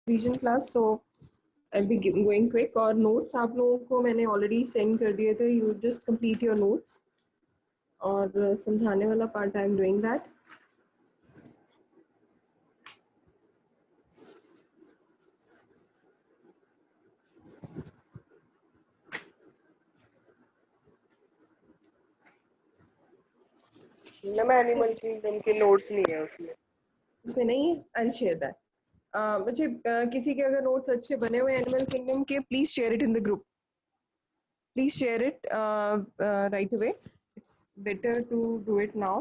Revision class, so I be going quick. और notes आप लोगों को मैंने ऑलरेडी सेंड कर दिए थे, you just complete your notes. और समझाने वाला part I am doing that. Ma'am animal kingdom के नोट्स नहीं है उसमें। उसमें नहीं है, आई विल शेयर दैट। बच्चे, किसी के अगर नोट्स अच्छे बने हुए एनिमल किंगडम के, please share it in the group. Please share it right away. It's better to do it now.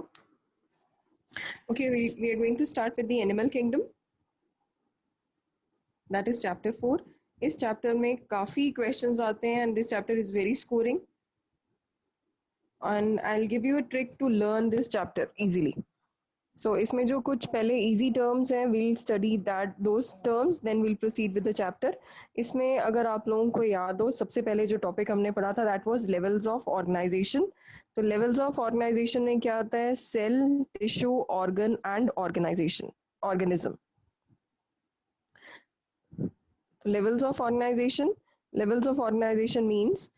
Okay, we are going to start with the animal kingdom. That is chapter 4. इस chapter में काफ़ी questions आते हैं and this chapter is very scoring. And I'll give you a trick to learn this chapter easily. So इसमें जो कुछ पहले easy terms हैं, we'll study those terms, then we'll proceed with the chapter. इसमें अगर आप लोगों को याद हो, सबसे पहले जो topic हमने पढ़ा था, that was levels of organization. तो levels of organization में क्या आता है? Cell, tissue, organ and organism. तो levels of organization means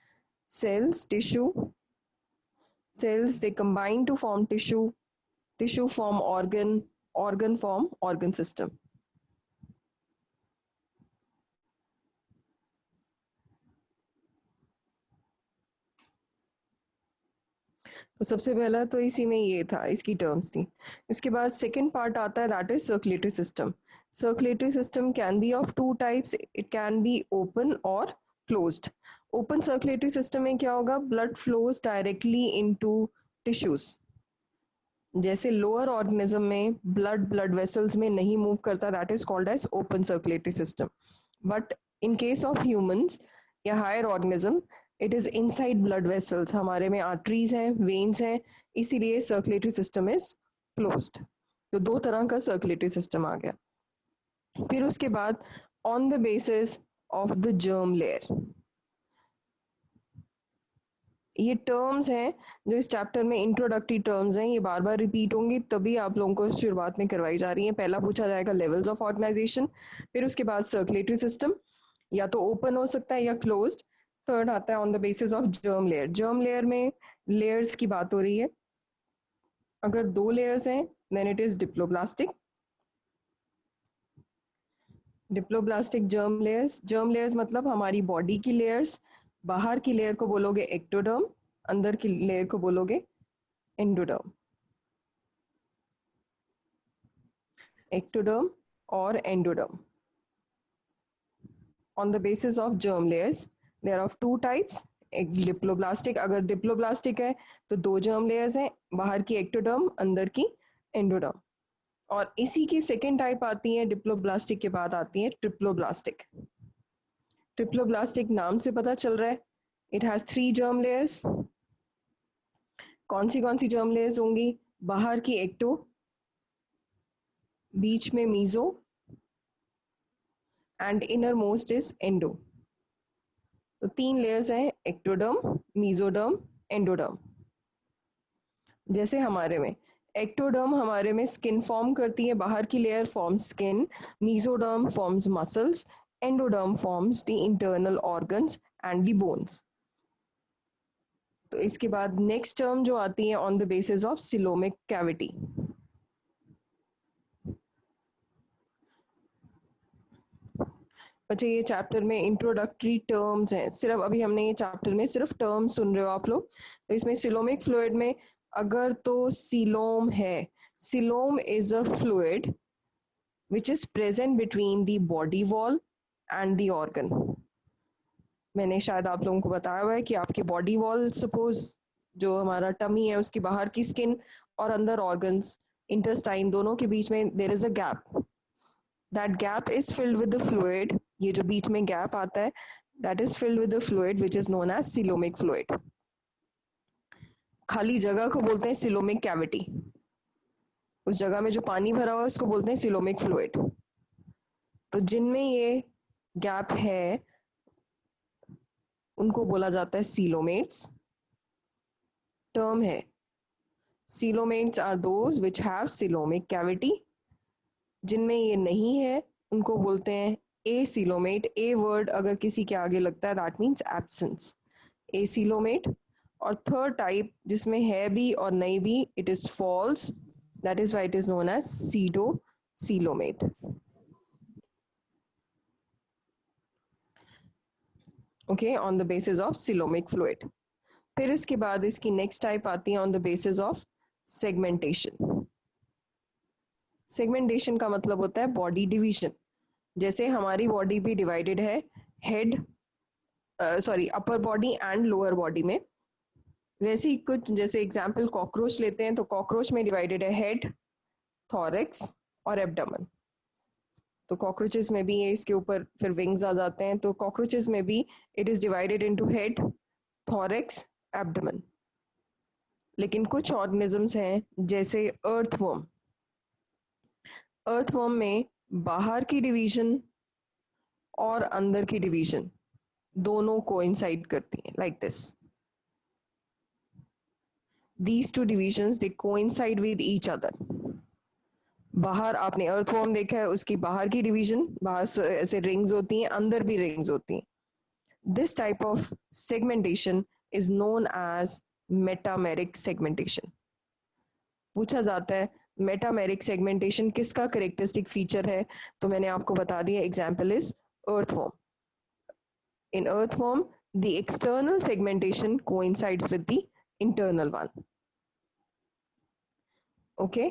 cells they combine to form tissue form organ form organ system. तो सबसे पहला तो इसी में ये था, इसकी टर्म्स थी। इसके बाद सेकंड पार्ट आता है, that is circulatory system. Circulatory system can be of two types, it can be open और क्लोज्ड। ओपन सर्कुलेटरी सिस्टम में क्या होगा? Blood flows directly into tissues. जैसे लोअर ऑर्गेनिज्म में ब्लड वेसल्स में नहीं मूव करता, that is called as open circulatory system. But in case of humans या higher organism, it is inside blood vessels. हमारे में आर्टरीज हैं, वेन्स हैं, इसीलिए सर्कुलेटरी सिस्टम इज क्लोज्ड। तो दो तरह का सर्कुलेटरी सिस्टम आ गया। फिर उसके बाद on the basis of the germ layer, ये टर्म्स हैं जो इस चैप्टर में इंट्रोडक्टरी टर्म्स हैं, ये बार बार रिपीट होंगी, तभी आप लोगों को शुरुआत में करवाई जा रही हैं। पहला पूछा जाएगा लेवल्स ऑफ ऑर्गेनाइजेशन, फिर उसके बाद सर्कुलेटरी सिस्टम, या तो ओपन हो सकता है या क्लोज्ड। थर्ड आता है on the basis of germ layer. Germ layer में लेयर्स की बात हो रही है। अगर दो लेयर्स हैं then it is diploblastic. Germ layers मतलब हमारी बॉडी की लेयर्स। बाहर की लेयर को बोलोगे एक्टोडर्म, अंदर की लेयर को बोलोगे endoderm. ectoderm or endoderm. On the basis of germ layers, there are of two types. एक डिप्लोब्लास्टिक, अगर डिप्लोब्लास्टिक है तो दो जर्म लेयर्स हैं, बाहर की एक्टोडर्म, अंदर की एंडोडर्म। और इसी की सेकेंड टाइप आती है, डिप्लोब्लास्टिक के बाद आती है ट्रिप्लोब्लास्टिक। ट्रिप्लोब्लास्टिक नाम से पता चल रहा है, इट हैज 3 जर्म लेयर्स। कौन सी जर्म लेयर्स होंगी? बाहर की एक्टो, बीच में meso and inner most is endo. तो 3 लेयर्स हैं, एक्टोडर्म, मीजोडर्म, एंडोडर्म। जैसे हमारे में एक्टोडर्म हमारे में स्किन फॉर्म करती है, बाहर की layer forms skin, mesoderm forms muscles, endoderm forms the internal organs and the bones. तो इसके बाद नेक्स्ट टर्म जो आती है on the basis of coelomic cavity. बच्चे ये चैप्टर में इंट्रोडक्टरी टर्म्स हैं, सिर्फ अभी हमने ये चैप्टर में सिर्फ टर्म्स सुन रहे हो आप लोग। तो इसमें सिलोमिक फ्लूइड में अगर तो सिलोम है, coelom is a fluid which is present between the body wall and the organ. मैंने शायद आप लोगों को बताया हुआ है कि आपकी बॉडी वॉल, सपोज जो हमारा टमी है उसकी बाहर की स्किन और अंदर ऑर्गन्स, इंटेस्टाइन, दोनों के बीच में there is a gap. That gap is filled with the fluid. ये जो बीच में गैप आता है, that is filled with the fluid which is known as coelomic fluid. खाली जगह को बोलते हैं सिलोमिक कैविटी। उस जगह में जो पानी भरा हुआ है उसको बोलते हैं सिलोमिक फ्लूइड। तो जिनमें ये गैप है उनको बोला जाता है सीलोमेट्स। टर्म है, coelomates are those which have coelomic cavity. जिनमें ये नहीं है उनको बोलते हैं एसीलोमेट, ए वर्ड अगर किसी के आगे लगता है दैट मीन्स एब्सेंस, एसीलोमेट। और थर्ड टाइप जिसमें है भी और नहीं भी, it is false, that is why it is known as pseudocoelomate. Okay, on the basis of coelomic fluid. फिर इसके बाद इसकी नेक्स्ट टाइप आती है on the basis of segmentation. Segmentation का मतलब होता है बॉडी डिवीजन। जैसे हमारी बॉडी भी डिवाइडेड है head, sorry upper body and lower body में, वैसे ही कुछ जैसे एग्जांपल कॉकरोच लेते हैं तो कॉकरोच में डिवाइडेड है हेड, थॉरेक्स और एब्डोमेन। तो कॉकरोचेस में भी इसके ऊपर फिर विंग्स आ जाते हैं, तो कॉकरोचेस में भी it is divided into head, thorax, abdomen. लेकिन कुछ ऑर्गेनिजम्स हैं जैसे अर्थवर्म, अर्थवर्म में बाहर की डिवीजन और अंदर की डिवीजन दोनों कोइंसाइड करती हैं, like this. These two divisions they coincide with each other. बाहर आपने अर्थवर्म देखा है, उसकी बाहर की डिवीजन, बाहर से ऐसे रिंग्स होती हैं, अंदर भी रिंग्स होती हैं. This type of segmentation is known as metameric segmentation. पूछा जाता है मेटामेरिक सेगमेंटेशन किसका करेक्टरिस्टिक फीचर है, तो मैंने आपको बता दिया, example is earthworm. In earthworm, the external segmentation coincides with the internal one. Okay,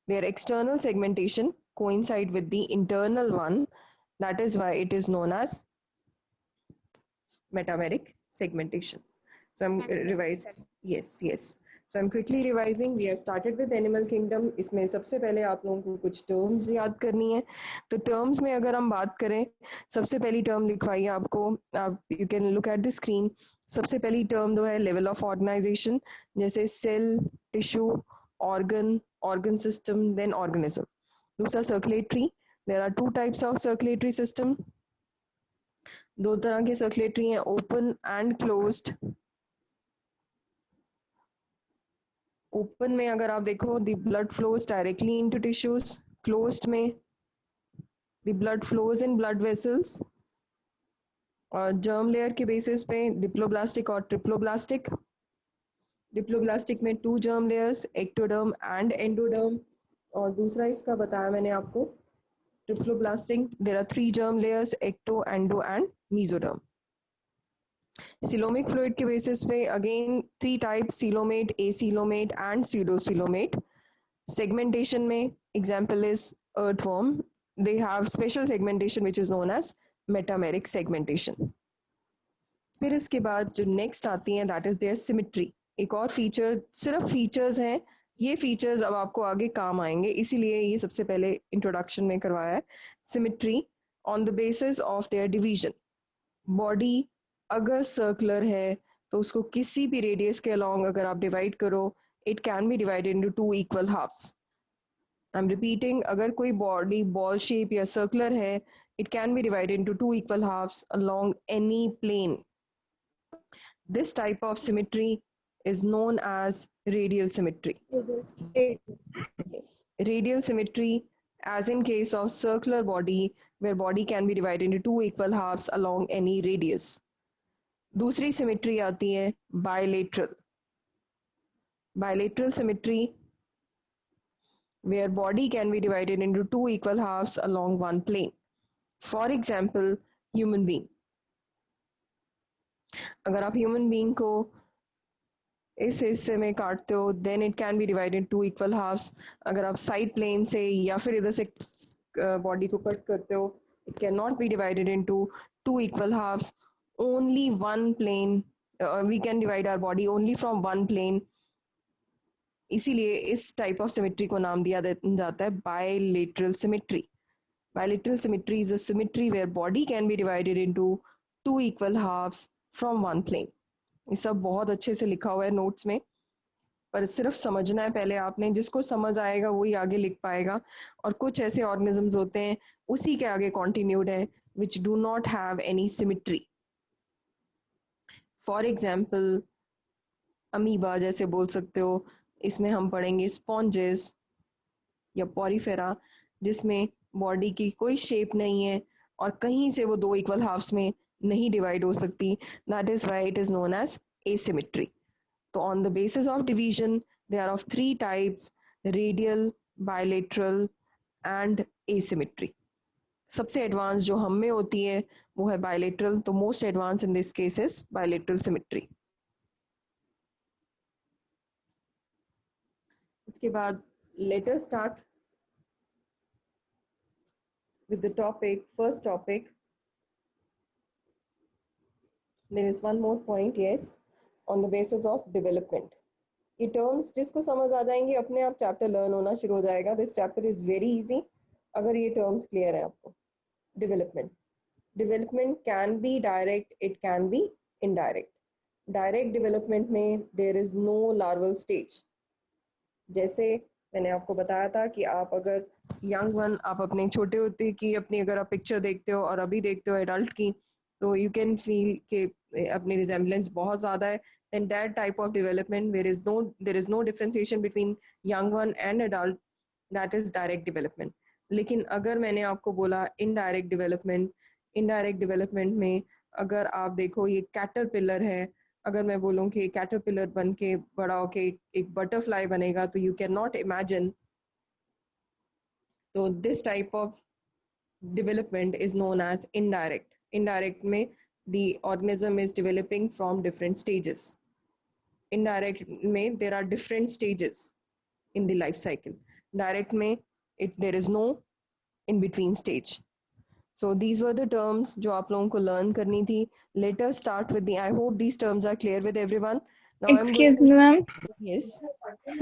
their external segmentation coincide with the internal one. That is why it is known as metameric segmentation. So I'm revising. Yes. So I'm quickly revising. We have started with animal kingdom. इसमें सबसे पहले आप लोगों को कुछ terms याद करनी है. तो terms में अगर हम बात करें, सबसे पहली term लिखवाइए आपको. आप you can look at the screen. सबसे पहली term जो है level of organization, जैसे cell, tissue, organ system, then organism. दूसरा circulatory. There are two types of circulatory system. दो तरह के सर्कुलेटरी हैं, ओपन एंड क्लोज्ड. ओपन में अगर आप देखो the blood flows directly into tissues, closed में the blood flows in blood vessels. और जर्म लेयर के बेसिस पे डिप्लोब्लास्टिक और ट्रिप्लोब्लास्टिक. डिप्लोब्लास्टिक में 2 germ layers, ectoderm and endoderm. और दूसरा इसका बताया मैंने आपको triploblastic, there are 3 germ layers, ecto, endo and mesoderm. Coelomic fluid के बेसिस पे again 3 types, coelomate, acoelomate and pseudocoelomate. Segmentation में example is earthworm, they have special segmentation which is known as metameric segmentation. फिर इसके बाद जो next आती हैं that is there symmetry. एक और फीचर, सिर्फ फीचर्स हैं, ये फीचर्स अब आपको आगे काम आएंगे, इसीलिए ये सबसे पहले इंट्रोडक्शन में करवाया है. Symmetry on the basis of their division. Body अगर सर्कुलर है तो उसको किसी भी रेडियस के अलोंग अगर आप डिवाइड करो, it can be divided into 2 equal halves. I am repeating, अगर कोई बॉडी बॉल शेप या सर्कुलर है, it can be divided into 2 equal halves along any plane. This type of symmetry is known as radial symmetry. Yes, radial symmetry, as in case of circular body, where body can be divided into 2 equal halves along any radius. दूसरी symmetry आती है bilateral. Bilateral symmetry, where body can be divided into 2 equal halves along one plane. For example, human being. अगर आप human being को इस हिस्से में काटते हो, then it can be divided to equal halves. अगर आप साइड प्लेन से या फिर इधर से बॉडी को कट करते हो, it can not be divided into 2 equal halves. Only one plane, we can divide our body only from one plane. इसीलिए इस टाइप ऑफ सिमेट्री को नाम दिया जाता है bilateral symmetry. Bilateral symmetry is a symmetry where body can be divided into 2 equal halves from one plane. ये सब बहुत अच्छे से लिखा हुआ है नोट्स में, पर सिर्फ समझना है पहले आपने. जिसको समझ आएगा वही आगे लिख पाएगा. और कुछ ऐसे ऑर्गेनिजम्स होते हैं उसी के आगे कॉन्टिन्यूड है, which do not have any symmetry. For example, amoeba जैसे बोल सकते हो. इसमें हम पढ़ेंगे स्पॉन्जेस या पॉरीफेरा, जिसमें बॉडी की कोई शेप नहीं है, और कहीं से वो 2 इक्वल हाफ्स में नहीं डिवाइड हो सकती, that is why it is known as asymmetry. तो on the basis of division they are of 3 types: radial, bilateral and asymmetry. सबसे एडवांस जो हम में होती है वो है बायलेटरल, तो most advance in this case is bilateral symmetry. उसके बाद let us start with the topic. First topic, there is one more point, yes, on the basis of development. ये टर्म्स जिसको समझ आ जाएंगे अपने आप चैप्टर लर्न होना शुरू हो जाएगा. This chapter is very easy अगर ये टर्म्स क्लियर है आपको. Development. Development can be direct, it can be indirect. Direct development में there is no larval stage. जैसे मैंने आपको बताया था कि आप अगर यंग वन, आप अपने छोटे होते की अपनी अगर आप पिक्चर देखते हो और अभी देखते हो एडल्ट की, तो यू कैन फील कि अपनी रिजेम्बलेंस बहुत ज़्यादा है. then that type of development there is no differentiation between young one and adult, that is direct development. लेकिन अगर मैंने आपको बोला इनडायरेक्ट डेवलपमेंट में अगर आप देखो ये कैटरपिलर है, अगर मैं बोलूँ कि कैटरपिलर बन के बड़ा होके एक बटरफ्लाई बनेगा, तो यू कैन नॉट इमेजिन. तो this type of development is known as indirect. Indirect में the organism is developing from different stages. Indirect में there are different stages in the life cycle. Direct में there is no in between stage. So these were the terms जो आप लोगों को learn करनी थी. Let us start with the, I hope these terms are clear with everyone. Now I'm going Excuse me, ma'am. Yes.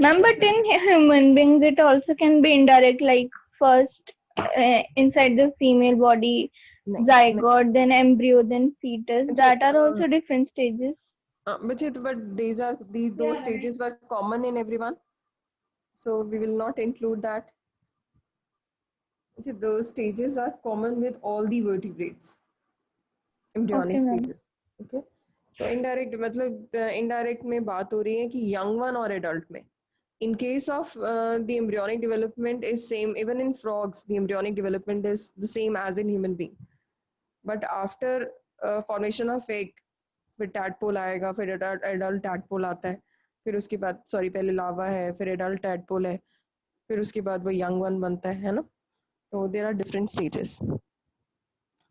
Ma'am, but in human beings, it also can be indirect, like first inside the female body, नहीं, zygote, then embryo, then fetus. नहीं. That are also different stages. But those stages were common in everyone. So we will not include that. Those stages are common with all the vertebrates. Embryonic Okay, ma'am. stages. Okay. So indirect मतलब indirect में बात हो रही है कि young one और adult में. In case of the embryonic development is same, even in frogs the embryonic development is the same as in human being. But after formation of egg, फिर tadpole आएगा, फिर adult tadpole आता है, फिर उसके बाद पहले लावा है, फिर adult tadpole है, फिर उसके बाद वो young one बनता है ना. So there are different stages.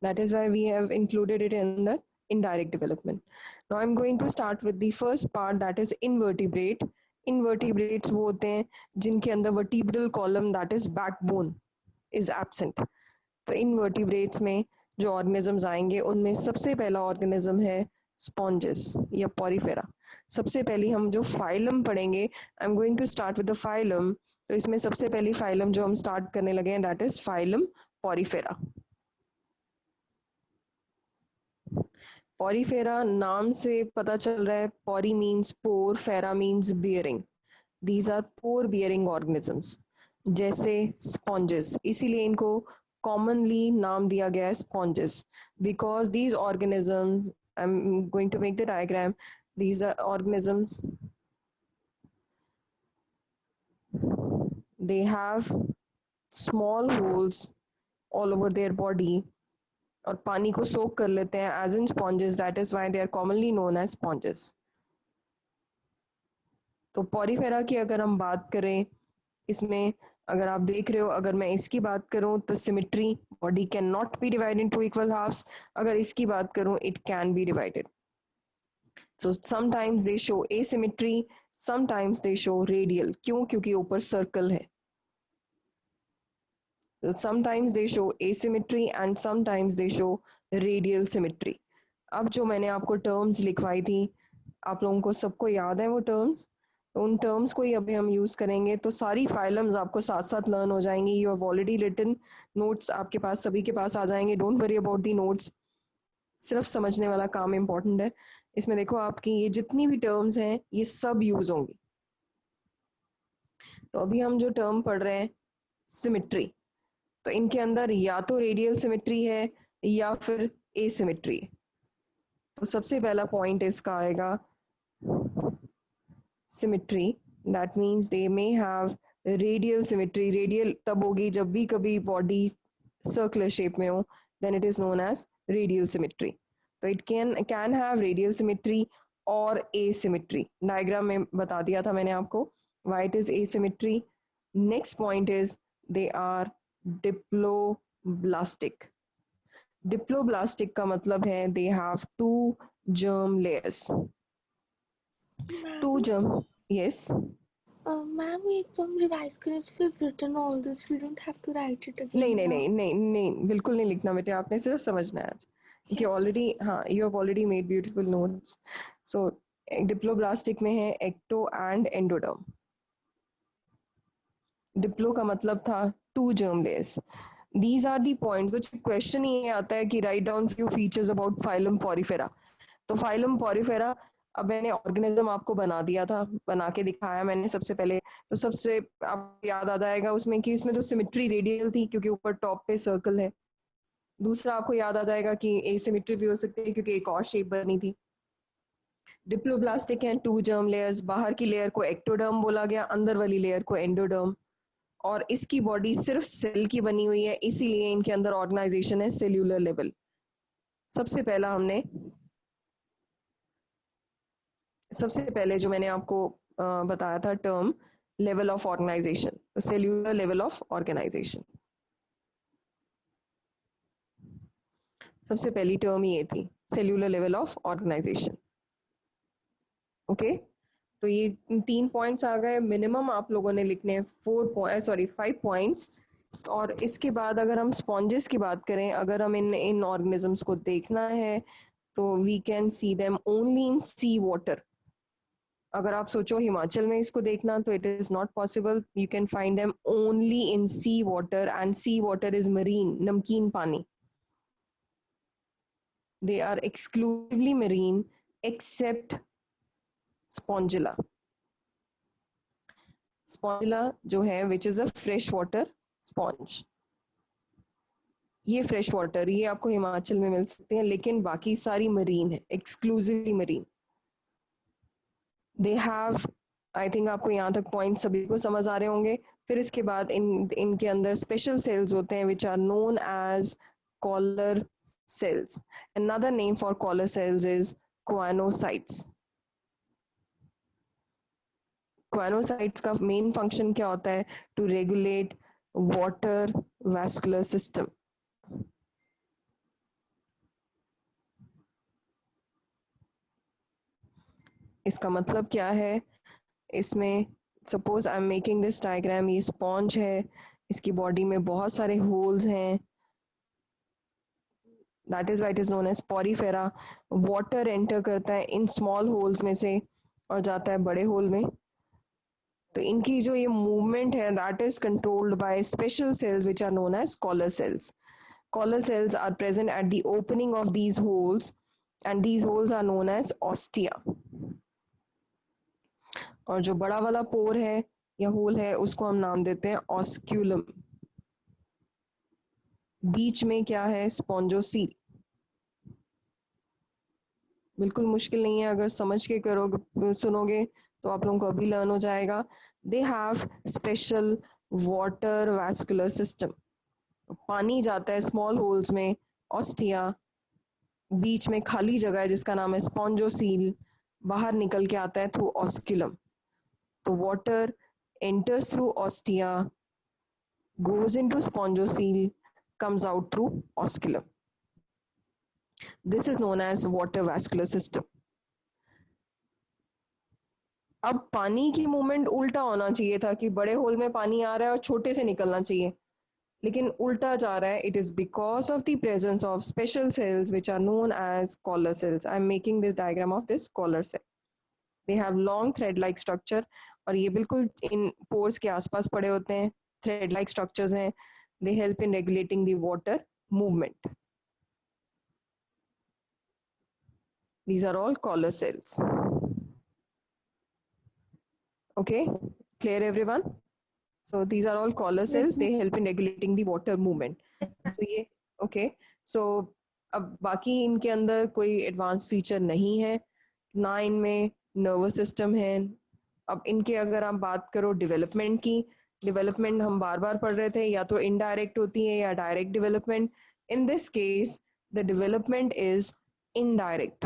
That is why we have included it in the indirect development. Now I'm going to start with the first part, that is invertebrate. Invertebrates वो होते हैं जिनके अंदर vertebral column, that is backbone, is absent. तो invertebrates में जो organisms आएंगे उनमें सबसे पहला organism है sponges या porifera. सबसे पहली हम जो phylum पढ़ेंगे, I'm going to start with the phylum. तो इसमें सबसे पहली phylum जो हम start करने लगे हैं, that is phylum porifera. Porifera नाम से पता चल रहा है, pori means pore, fera means bearing. These are pore bearing organisms. जैसे sponges, इसीलिए इनको commonly नाम दिया गया है sponges, because these organisms, I'm going to make the diagram, these are organisms, they have small holes all over their body और पानी को सोख कर लेते हैं as in sponges, that is why they are commonly known as sponges. तो Porifera की अगर हम बात करें, इसमें अगर आप देख रहे हो, अगर मैं इसकी बात करूं तो symmetry, body can not be divided into equal halves. अगर इसकी बात करूं, it can be divided. So sometimes they show asymmetry, sometimes they show radial. क्यों? क्योंकि ऊपर सर्कल है. Sometimes they show asymmetry and sometimes they show radial symmetry. अब जो मैंने आपको टर्म्स लिखवाई थी, आप लोगों को सबको याद है वो टर्म्स? तो उन टर्म्स को ही अभी हम यूज करेंगे. तो सारी फाइलम्स आपको साथ साथ लर्न हो जाएंगी. You have already written notes, आपके पास सभी के पास आ जाएंगे. Don't worry about the notes, सिर्फ समझने वाला काम इम्पोर्टेंट है. इसमें देखो आपकी ये जितनी भी टर्म्स हैं ये सब यूज होंगी. तो अभी हम जो टर्म पढ़ रहे हैं सिमेट्री, तो इनके अंदर या तो रेडियल सिमेट्री है या फिर एसिमेट्री. तो सबसे पहला पॉइंट इसका आएगा symmetry. That means they may have radial symmetry. Radial तब होगी जब भी कभी बॉडी सर्कुलर शेप में हो. then it is known as radial symmetry. So it can have radial symmetry or asymmetry. Diagram में बता दिया था मैंने आपको why it is asymmetry. Next point is they are diploblastic. Diploblastic का मतलब है they have two germ layers. Two germ, yes. Ma'am एकदम रिवाइज करें we've written all this, we don't have to write it again. नहीं नहीं नहीं नहीं नहीं बिल्कुल नहीं लिखना बेटे, आपने सिर्फ समझना है आज कि ऑलरेडी, हाँ, you have already made beautiful notes. So diploblastic में है एक्टो एंड एंडोडर्म. डिप्लो का मतलब था two germ layers. These are the point कुछ क्वेश्चन ये आता है कि write down few features about phylum porifera. तो फाइलम पॉरीफेरा, अब मैंने ऑर्गेनिज्म आपको बना दिया था, बना के दिखाया मैंने सबसे पहले. तो सबसे आपको याद आ जाएगा उसमें कि इसमें तो सिमेट्री रेडियल थी क्योंकि ऊपर टॉप पे सर्कल है. दूसरा आपको याद आ जाएगा कि एसिमेट्री भी हो सकती है क्योंकि एक और शेप बनी थी. डिप्लोब्लास्टिक हैं टू जर्म लेयर्स. बाहर की लेयर को एक्टोडर्म बोला गया, अंदर वाली लेयर को एंडोडर्म. और इसकी बॉडी सिर्फ सेल की बनी हुई है, इसीलिए इनके अंदर ऑर्गेनाइजेशन है सेल्यूलर लेवल. सबसे पहले जो मैंने आपको बताया था टर्म लेवल ऑफ ऑर्गेनाइजेशन, तो सेल्यूलर लेवल ऑफ ऑर्गेनाइजेशन, सबसे पहली टर्म ये थी cellular level of organisation. Okay, तो ये 3 पॉइंट्स आ गए. मिनिमम आप लोगों ने लिखने हैं 5 पॉइंट्स. और इसके बाद अगर हम स्पॉन्जेस की बात करें, अगर हम इन ऑर्गेनिजम्स को देखना है तो we can see them only in sea water. अगर आप सोचो हिमाचल में इसको देखना तो it is not possible. You can find them only in sea water, and sea water is marine, नमकीन पानी. They are exclusively marine except Spongilla. Spongilla जो है which is a freshwater sponge. ये फ्रेश वाटर, ये आपको हिमाचल में मिल सकते हैं, लेकिन बाकी सारी मरीन है, exclusively marine. They have, I think आपको यहाँ तक पॉइंट सभी को समझ आ रहे होंगे. फिर इसके बाद इनके अंदर स्पेशल सेल्स होते हैं which are known as collar cells. Another name for collar cells is choanocytes. Choanocytes का मेन फंक्शन क्या होता है? To regulate water vascular system. इसका मतलब क्या है? इसमें suppose I am making this diagram, ये स्पॉन्ज है, इसकी बॉडी में बहुत सारे होल्स हैं. That is why it is known as porifera. Water enter करता है इन small holes में से और जाता है बड़े होल में. तो इनकी जो ये मूवमेंट है that is controlled by special cells which are known as collar cells. Collar cells are present at the opening of these holes and these holes are known as ostia. और जो बड़ा वाला पोर है या होल है उसको हम नाम देते हैं osculum. बीच में क्या है? स्पॉन्जोसील. बिल्कुल मुश्किल नहीं है, अगर समझ के करोगे सुनोगे तो आप लोगों को अभी लर्न हो जाएगा. They have special water vascular system. पानी जाता है स्मॉल होल्स में, ऑस्टिया, बीच में खाली जगह है जिसका नाम है स्पॉन्जोसील, बाहर निकल के आता है थ्रू ऑस्क्यूलम. तो water enters through ostia, goes into spongocoel, comes out through osculum. This is known as water vascular system. अब पानी की मूवमेंट उल्टा होना चाहिए था कि बड़े होल में पानी आ रहा है और छोटे से निकलना चाहिए, लेकिन उल्टा जा रहा है. It is because of the presence of special cells which are known as collar cells. I am making this diagram of this collar cell. They have long thread like structure और ये बिल्कुल इन पोर्स के आसपास पड़े होते हैं. Thread like structures हैं. They help in regulating the water movement. These are all collar cells. Okay, clear everyone? So these are all collar cells. They help in regulating the water movement. So ये okay. So अब बाकी इनके अंदर कोई advance feature नहीं है ना, इनमें नर्वस सिस्टम है. अब इनके अगर आप बात करो डेवलपमेंट की, डेवलपमेंट हम बार बार पढ़ रहे थे, या तो इनडायरेक्ट होती है या direct development. In this case, the development is indirect.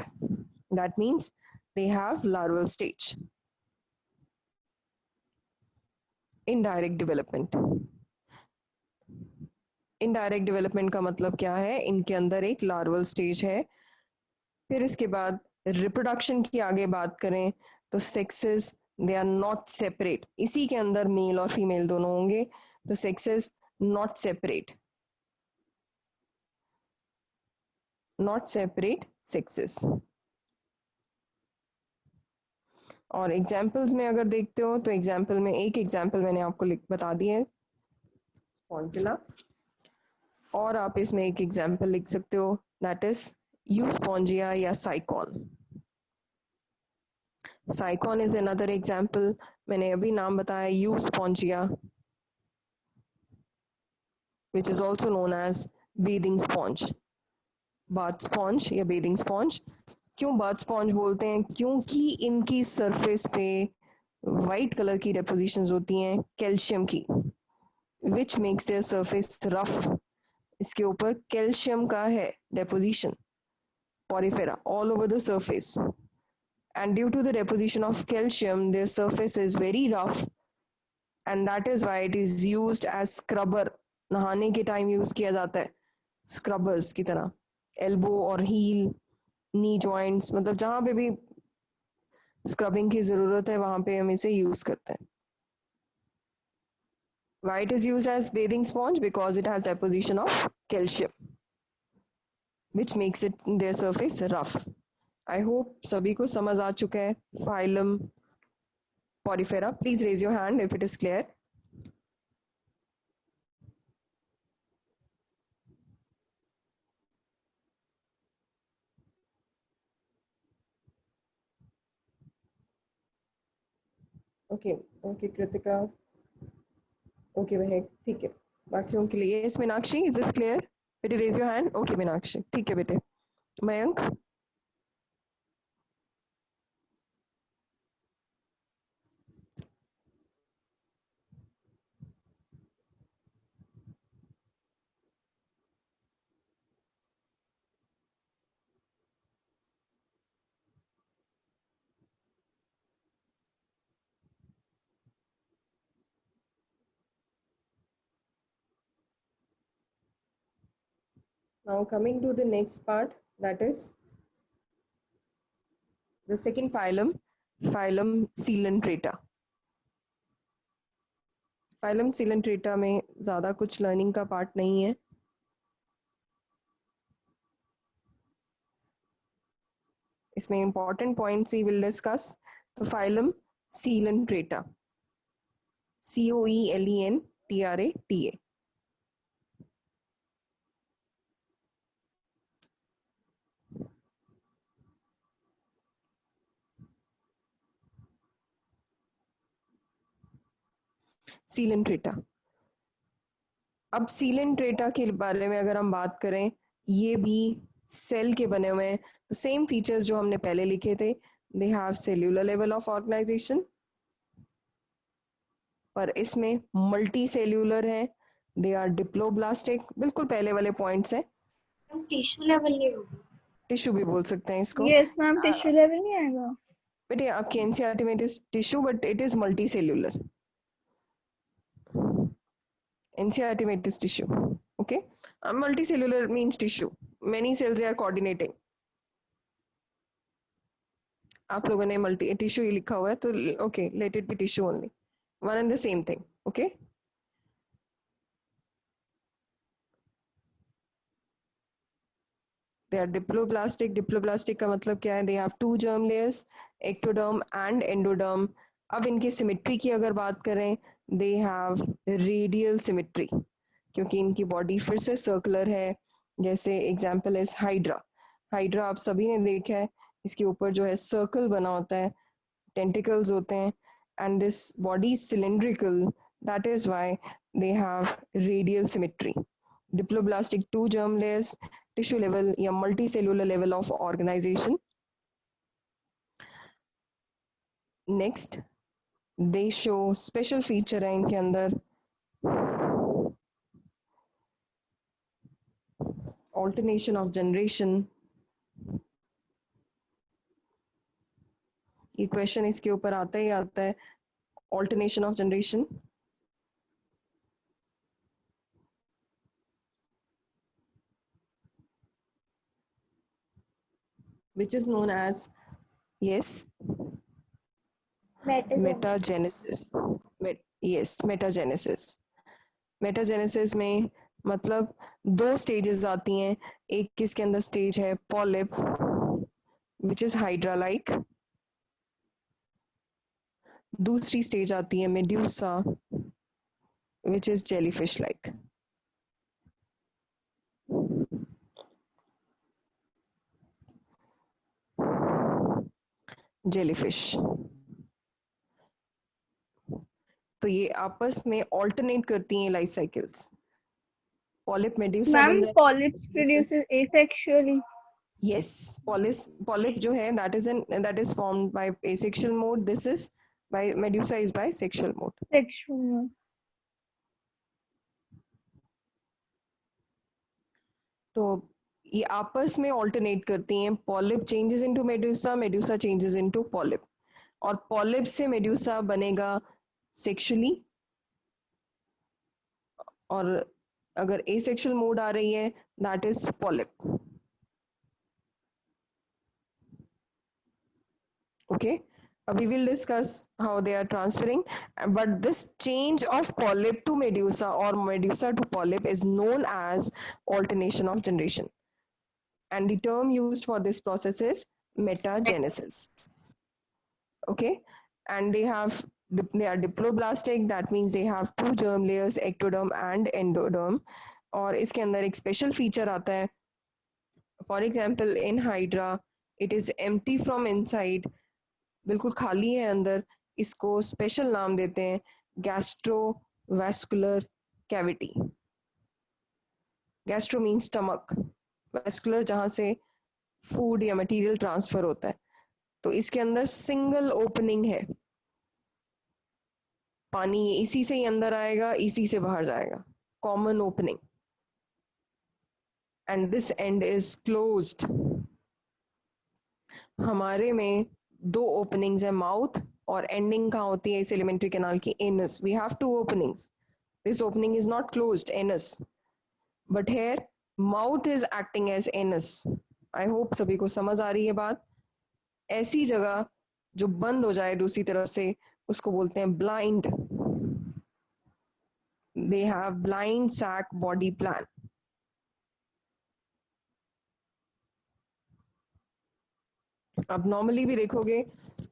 That means they have larval stage. Indirect development. Indirect development का मतलब क्या है? इनके अंदर एक लार्वल स्टेज है. फिर इसके बाद रिप्रोडक्शन की आगे बात करें तो sexes they are not separate. इसी के अंदर मेल और फीमेल दोनों होंगे. तो sexes not separate. Not separate sexes. और एग्जाम्पल्स में अगर देखते हो तो एग्जाम्पल में एक एग्जाम्पल मैंने आपको बता दिया है, स्पॉन्जिला. और आप इसमें एक एग्जाम्पल लिख सकते हो, दैट इज यूस्पॉन्जिया या Sycon. Sycon is another example. मैंने अभी नाम बताया Euspongia, which is also known as bathing sponge. Bath sponge या बेदिंग स्पॉन्ज. क्यों बाथ स्पॉन्ज बोलते हैं? क्योंकि इनकी सरफेस पे वाइट कलर की डेपोजिशंस होती हैं कैल्शियम की, which makes their surface rough. इसके ऊपर कैल्शियम का है deposition, porifera, all over the surface. And due to the deposition of calcium, their surface is very rough, and that is why it is used as scrubber. नहाने के time use किया जाता है scrubbers की तरह. Elbow और heal, नी joints, मतलब जहां पे भी स्क्रबिंग की जरूरत है वहां पे हम इसे यूज करते हैं. Why it is used as bathing sponge? Because it has deposition of calcium, which makes it their surface rough. I hope सभी को समझ आ चुका है. Phylum Porifera. Please raise your hand if it is clear. Okay, okay, Kritika. Okay, Mehak, ठीक है. बाकियों के लिए yes, Meenakshi, is this clear? बेटे raise your hand. Okay, Meenakshi, ठीक है बेटे. Mayank. Now coming to the next part, that is the second phylum, phylum Coelenterata. phylum Coelenterata में ज़्यादा कुछ learning का part नहीं है. इसमें important points he will discuss. तो phylum Coelenterata, Coelenterata. Coelenterata. अब Coelenterata के बारे में अगर हम बात करें, ये भी सेल के बने हुए हैं. तो सेम फीचर्स जो हमने पहले लिखे थे, they have cellular level of organization, पर इसमें मल्टी सेल्यूलर है. They are diploblastic. बिल्कुल पहले वाले पॉइंट्स हैं. टिश्यू लेवल नहीं होगी. टिश्यू भी बोल सकते हैं इसको. यस मैम, टिश्यू लेवल नहीं आएगा बेटे आपके एनसीईआरटी में it is tissue, but it is multi cellular. NCERT में it is tissue. Okay, multicellular means tissue. Many cells they are coordinating. आप लोगों ने मल्टी टिश्यू ही लिखा हुआ है तो okay, let it be tissue only. One and the same thing. Okay, they are diploblastic. Diploblastic का मतलब क्या है? They have two germ layers, ectoderm and endoderm. अब इनकी सिमेट्री की अगर बात करें, दे हैव रेडियल सिमेट्री, क्योंकि इनकी बॉडी फिर से सर्कुलर है. जैसे एग्जाम्पल इज हाइड्रा. हाइड्रा आप सभी ने देखा है, इसके ऊपर जो है सर्कल बना होता है, टेंटिकल्स होते हैं, and this body is cylindrical. That is why they have radial symmetry. Diploblastic two germ layers, tissue level या multicellular level of organisation. Next, they show special feature है इनके अंदर, alternation of generation. ये question इसके ऊपर आता ही आता है, alternation of generation. Which is known as, yes, metagenesis. Yes, metagenesis. Metagenesis में मतलब दो स्टेजेस आती हैं. एक किसके अंदर स्टेज है polyp, which is hydra like. दूसरी स्टेज आती है medusa, which is jellyfish like. Jellyfish. तो ये आपस में ऑल्टरनेट करती हैं life cycles. Polyp medusa Ma'am, बन जाती polyps produces asexually. Yes, polyp जो है that is formed by asexual mode. This is by medusa is by sexual mode. Sexual. तो ये आपस में ऑल्टरनेट करती हैं. Polyp changes into Medusa, Medusa changes into polyp, और पॉलिप से मेडुसा बनेगा सेक्सुअली. और अगर एसेक्सुअल मोड आ रही है that is polyp. Okay, we will discuss how they are transferring, but this change of polyp to medusa or medusa to polyp is known as alternation of generation, and the term used for this process is metagenesis. Okay, and they are diploblastic, that means they have two germ layers, ectoderm and endoderm. और इसके अंदर एक special feature आता है. For example, in hydra it is empty from inside, बिल्कुल खाली है अंदर. इसको स्पेशल नाम देते हैं gastrovascular cavity. Gastro mean stomach, vascular जहां से फूड या मटेरियल ट्रांसफर होता है. तो इसके अंदर सिंगल ओपनिंग है. पानी इसी से ही अंदर आएगा, इसी से बाहर जाएगा. Common opening, and this and is closed. हमारे में दो ओपनिंग्स है, माउथ, और एंडिंग कहाँ होती है इस एलिमेंट्री कैनाल की? Anus. We have two openings. This opening is not closed, anus, but here mouth is acting as anus. I hope सभी को समझ आ रही है बात. ऐसी जगह जो बंद हो जाए दूसरी तरफ से उसको बोलते हैं blind. They have blind sac body plan. अब नॉर्मली भी देखोगे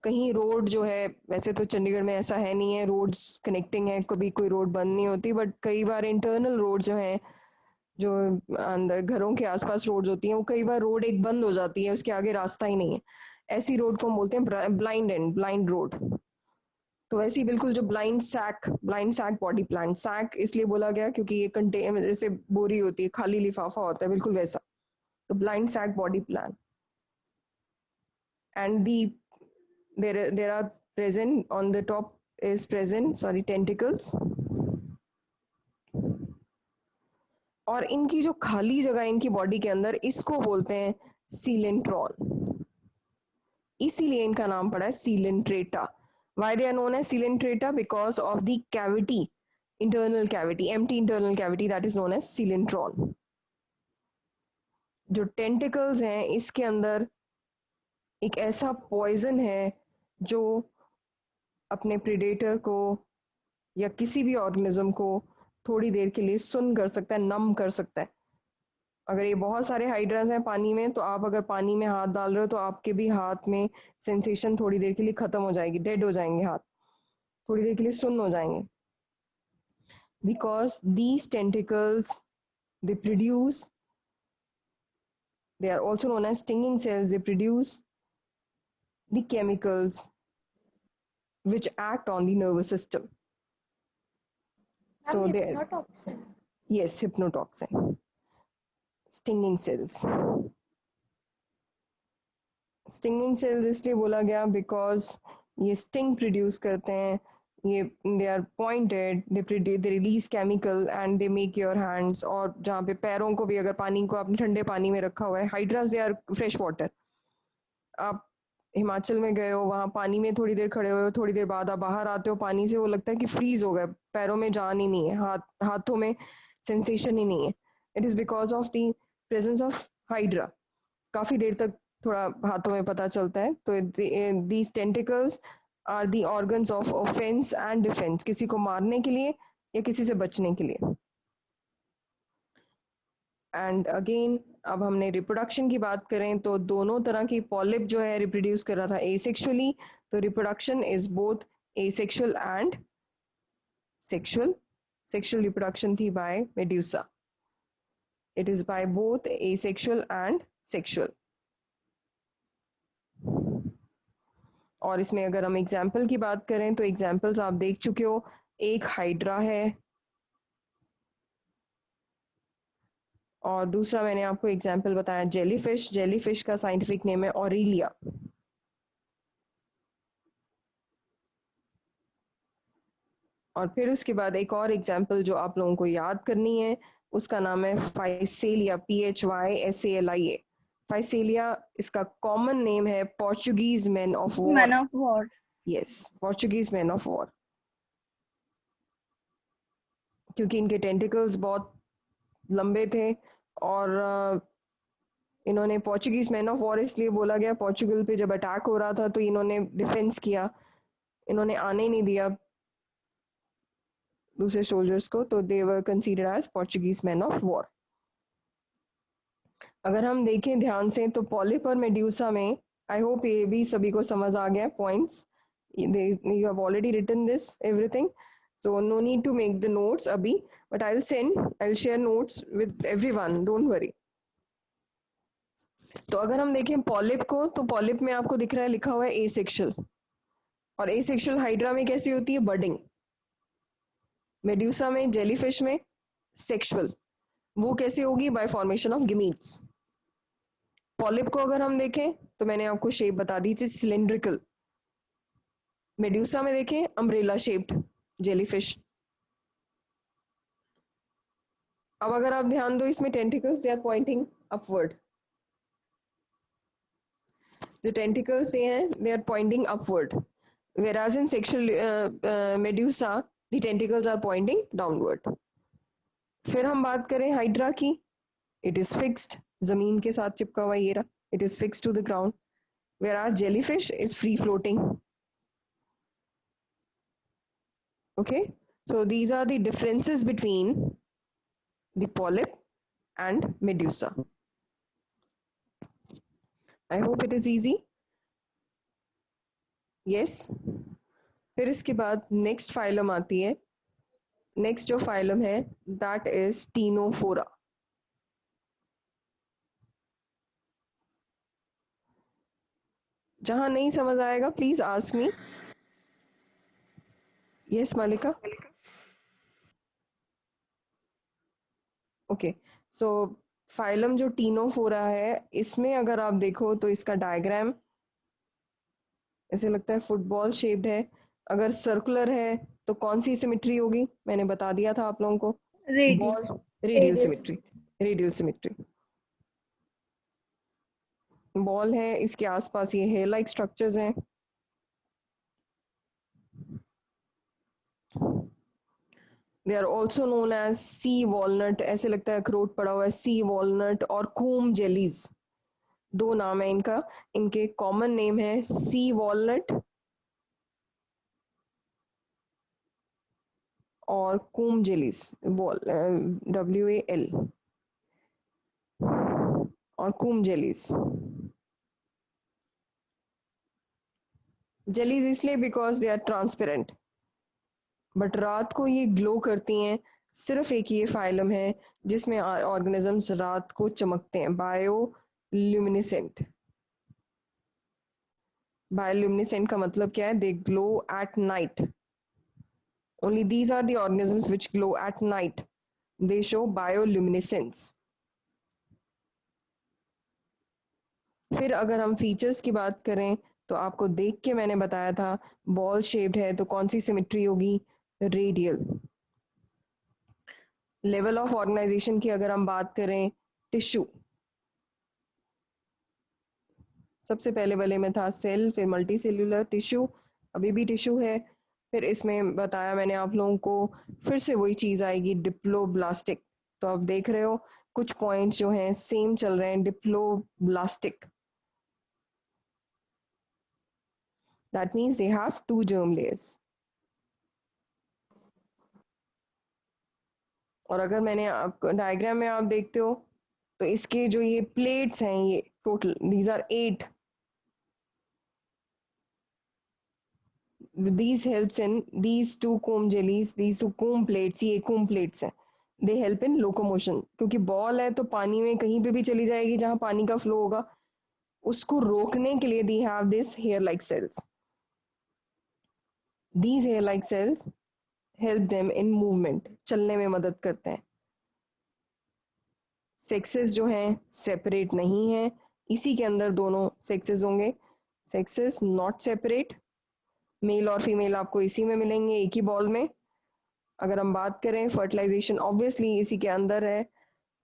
कहीं रोड जो है, वैसे तो चंडीगढ़ में ऐसा है नहीं है, रोड्स कनेक्टिंग है, कभी कोई रोड बंद नहीं होती, बट कई बार इंटरनल रोड जो है, जो अंदर घरों के आसपास रोड्स होती हैं, वो कई बार रोड एक बंद हो जाती है, उसके आगे रास्ता ही नहीं है. ऐसी रोड को हम बोलते हैं ब्लाइंड एंड, ब्लाइंड रोड. तो वैसे ही बिल्कुल जो blind sac body plan. Sac इसलिए बोला गया क्योंकि ये कंटेन जैसे बोरी होती है, खाली लिफाफा होता है, बिल्कुल वैसा. तो blind sac body plan. And there are present on the top is present tentacles. और इनकी जो खाली जगह इनकी बॉडी के अंदर, इसको बोलते हैं सीलेंट्रॉन. इसीलिए इनका नाम पड़ा है Coelenterata. Why they are known as Coelenterata? Because of the cavity, internal cavity, empty internal cavity, that is known as सीलेंट्रॉन. जो टेंटिकल्स हैं इसके अंदर एक ऐसा पॉइजन है जो अपने प्रेडेटर को या किसी भी ऑर्गेनिज्म को थोड़ी देर के लिए सुन कर सकता है, नम कर सकता है. अगर ये बहुत सारे हाइड्रास हैं पानी में, तो आप अगर पानी में हाथ डाल रहे हो तो आपके भी हाथ में सेंसेशन थोड़ी देर के लिए खत्म हो जाएगी, डेड हो जाएंगे हाथ, थोड़ी देर के लिए सुन्न हो जाएंगे. Because these tentacles they produce, they are also known as stinging cells, they produce the chemicals which act on the nervous system. So they are, yes, hypnotoxin. Stinging cells. Stinging cells इसलिए बोला गया because ये sting produce करते हैं ये they are pointed, they release chemical and they make your hands, और जहाँ पे पैरों को भी, अगर पानी को आपने ठंडे पानी में रखा हुआ है, hydras they are fresh water, आप हिमाचल में गए हो, वहां पानी में थोड़ी देर खड़े हुए हो, थोड़ी देर बाद आप बाहर आते हो पानी से, वो लगता है कि फ्रीज हो गए, पैरों में जान ही नहीं है, हाथों में सेंसेशन ही नहीं है। It is because of the presence of hydra. काफी देर तक थोड़ा हाथों में पता चलता है। तो these tentacles are the organs of offence and defence, किसी को मारने के लिए या किसी से बचने के लिए। एंड अगेन अब हमने रिप्रोडक्शन की बात करें तो दोनों तरह की पॉलिप जो है रिप्रोड्यूस कर रहा था एसेक्सुअली, तो reproduction is both asexual and sexual. Sexual reproduction थी by medusa, it is by both asexual and sexual. और इसमें अगर हम एग्जाम्पल की बात करें तो एग्जाम्पल्स आप देख चुके हो, एक हाइड्रा है और दूसरा मैंने आपको एग्जाम्पल बताया जेलीफिश। जेलीफिश का साइंटिफिक नेम है ऑरिलिया। और फिर उसके बाद एक और एग्जाम्पल जो आप लोगों को याद करनी है, उसका नाम है फाइसेलिया, PHYSALIA। फाइसेलिया इसका कॉमन नेम है Portuguese man of war. Man of war. Yes, Portuguese man of war, क्योंकि इनके टेंटिकल्स बहुत लंबे थे और इन्होंने पोर्चुगीज मैन ऑफ वॉर इसलिए बोला गया, पोर्चुगल पे जब अटैक हो रहा था तो इन्होंने डिफेंस किया, इन्होंने आने नहीं दिया दूसरे सोल्जर्स को, तो they were considered as Portuguese man of war. अगर हम देखें ध्यान से तो पॉलिप और मेड्यूसा में, आई होप ये भी सभी को समझ आ गया points, you have already written this everything, so no need to make the notes abhi, but I'll share notes with everyone, don't worry. तो अगर हम देखें पॉलिप को, तो पॉलिप में आपको दिख रहा है लिखा हुआ है एसेक्सुअल, और एसेक्सुअल हाइड्रा में कैसी होती है, बडिंग। मेड्यूसा में, जेलीफिश में सेक्सुअल, वो कैसे होगी, बाय फॉर्मेशन ऑफ गिमीट्स। पॉलिप को अगर हम देखें तो मैंने आपको शेप बता दी थी, सिलेंड्रिकल। मेड्यूसा में देखें अम्ब्रेला शेप्ड जेलीफिश। अब अगर आप ध्यान दो, इसमें tentacles they are pointing upward, जो टेंटिकल्स ये हैं they are pointing upward, whereas in sexual medusa the tentacles are pointing downward. फिर हम बात करें हाइड्रा की, इट इज फिक्स्ड, जमीन के साथ चिपका हुआ ये रहा, it is fixed to the ground, whereas jellyfish is free floating. Okay, so these are the differences between the polyp and medusa. I hope it is easy. Yes. फिर इसके बाद नेक्स्ट फाइलम आती है, नेक्स्ट जो phylum है that is Ctenophora. जहां नहीं समझ आएगा प्लीज आस्क मी। यस मालिका। ओके, सो फाइलम जो टीनोफोरा है, इसमें अगर आप देखो तो इसका डायग्राम ऐसे लगता है फुटबॉल शेप्ड है। अगर सर्कुलर है तो कौन सी सिमेट्री होगी, मैंने बता दिया था आप लोगों को, ball radial symmetry. Radial symmetry ball है, इसके आसपास ये हेयर लाइक स्ट्रक्चर्स हैं। They are also known as sea walnut, ऐसे लगता है अखरोट पड़ा हुआ है, सी वॉलनट और कूम जेलीज, दो नाम है इनका। इनके कॉमन नेम है सी वॉलनट और कूम जेलीज, WAL, और कूम जेलीज। जेलीज इसलिए because they are transparent, but रात को ये ग्लो करती हैं। सिर्फ एक ये फाइलम है जिसमें ऑर्गेनिजम्स रात को चमकते हैं, बायोल्यूमिनेसेंट। बायोल्यूमिनेसेंट का मतलब क्या है, they glow at night. Only these are the organisms which glow at night. They show bioluminescence. फिर अगर हम फीचर्स की बात करें तो आपको देख के मैंने बताया था बॉल शेप्ड है तो कौन सी सिमेट्री होगी, रेडियल। लेवल ऑफ ऑर्गेनाइजेशन की अगर हम बात करें, टिश्यू, सबसे पहले वाले में था सेल, फिर मल्टी सेल्यूलर टिश्यू, अभी भी टिश्यू है। फिर इसमें बताया मैंने आप लोगों को, फिर से वही चीज आएगी, डिप्लोब्लास्टिक। तो आप देख रहे हो कुछ पॉइंट्स जो हैं सेम चल रहे हैं, diploblastic, that means they have 2 germ layers। और अगर मैंने आप डायग्राम में आप देखते हो तो इसके जो ये प्लेट्स हैं, ये total these are 8, these helps in these two comb jellies, these two comb plates, ये comb plates हैं, they help in locomotion। क्योंकि बॉल है तो पानी में कहीं पे भी चली जाएगी जहां पानी का फ्लो होगा, उसको रोकने के लिए they have this hair like cells, these hair like cells help them in movement, चलने में मदद करते हैं। सेक्सेस जो हैं सेपरेट नहीं है, इसी के अंदर दोनों सेक्सेस होंगे, सेक्सेस नॉट सेपरेट, मेल और फीमेल आपको इसी में मिलेंगे, एक ही बॉल में। अगर हम बात करें फर्टिलाइजेशन ऑब्वियसली इसी के अंदर है,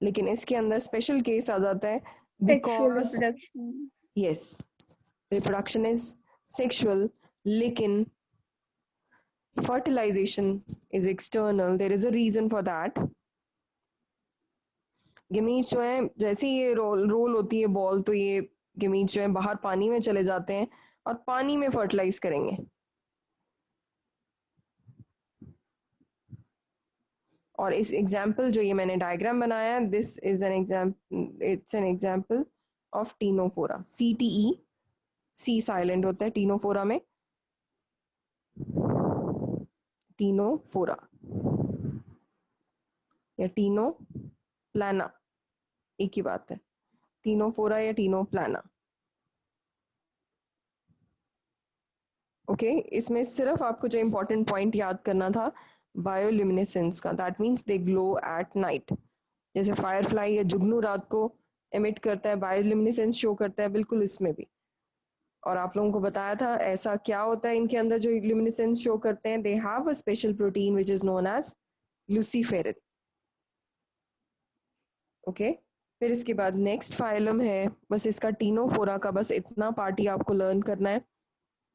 लेकिन इसके अंदर स्पेशल केस आ जाता है Sexual because reproduction. Yes, reproduction is sexual, लेकिन fertilisation is external, there is a reason for that. Gametes जो है, जैसे ही ये रोल होती है बॉल, तो ये गेमीट्स जो है बाहर पानी में चले जाते हैं और पानी में फर्टिलाइज करेंगे। और इस एग्जाम्पल जो ये मैंने डायग्राम बनाया, this is an example, it's an example of Ctenophora, CTE, C silent होता है टीनोफोरा में, टीनोफोरा या टीनो प्लाना, एक ही बात है, टीनोफोरा या टीनोप्लाना। ओके, इसमें सिर्फ आपको जो इम्पोर्टेंट पॉइंट याद करना था बायोल्यूमिनेसेंस का, that means they glow at night. जैसे फायरफ्लाई या जुगनू रात को एमिट करता है, बायोल्यूमिनेसेंस शो करता है, बिल्कुल इसमें भी। और आप लोगों को बताया था ऐसा क्या होता है इनके अंदर जो ल्यूमिनेसेंस शो करते हैं, they have a special protein which is known as luciferin. Okay, फिर इसके बाद नेक्स्ट फाइलम है, बस इसका टीनोफोरा का बस इतना पार्ट ही आपको लर्न करना है।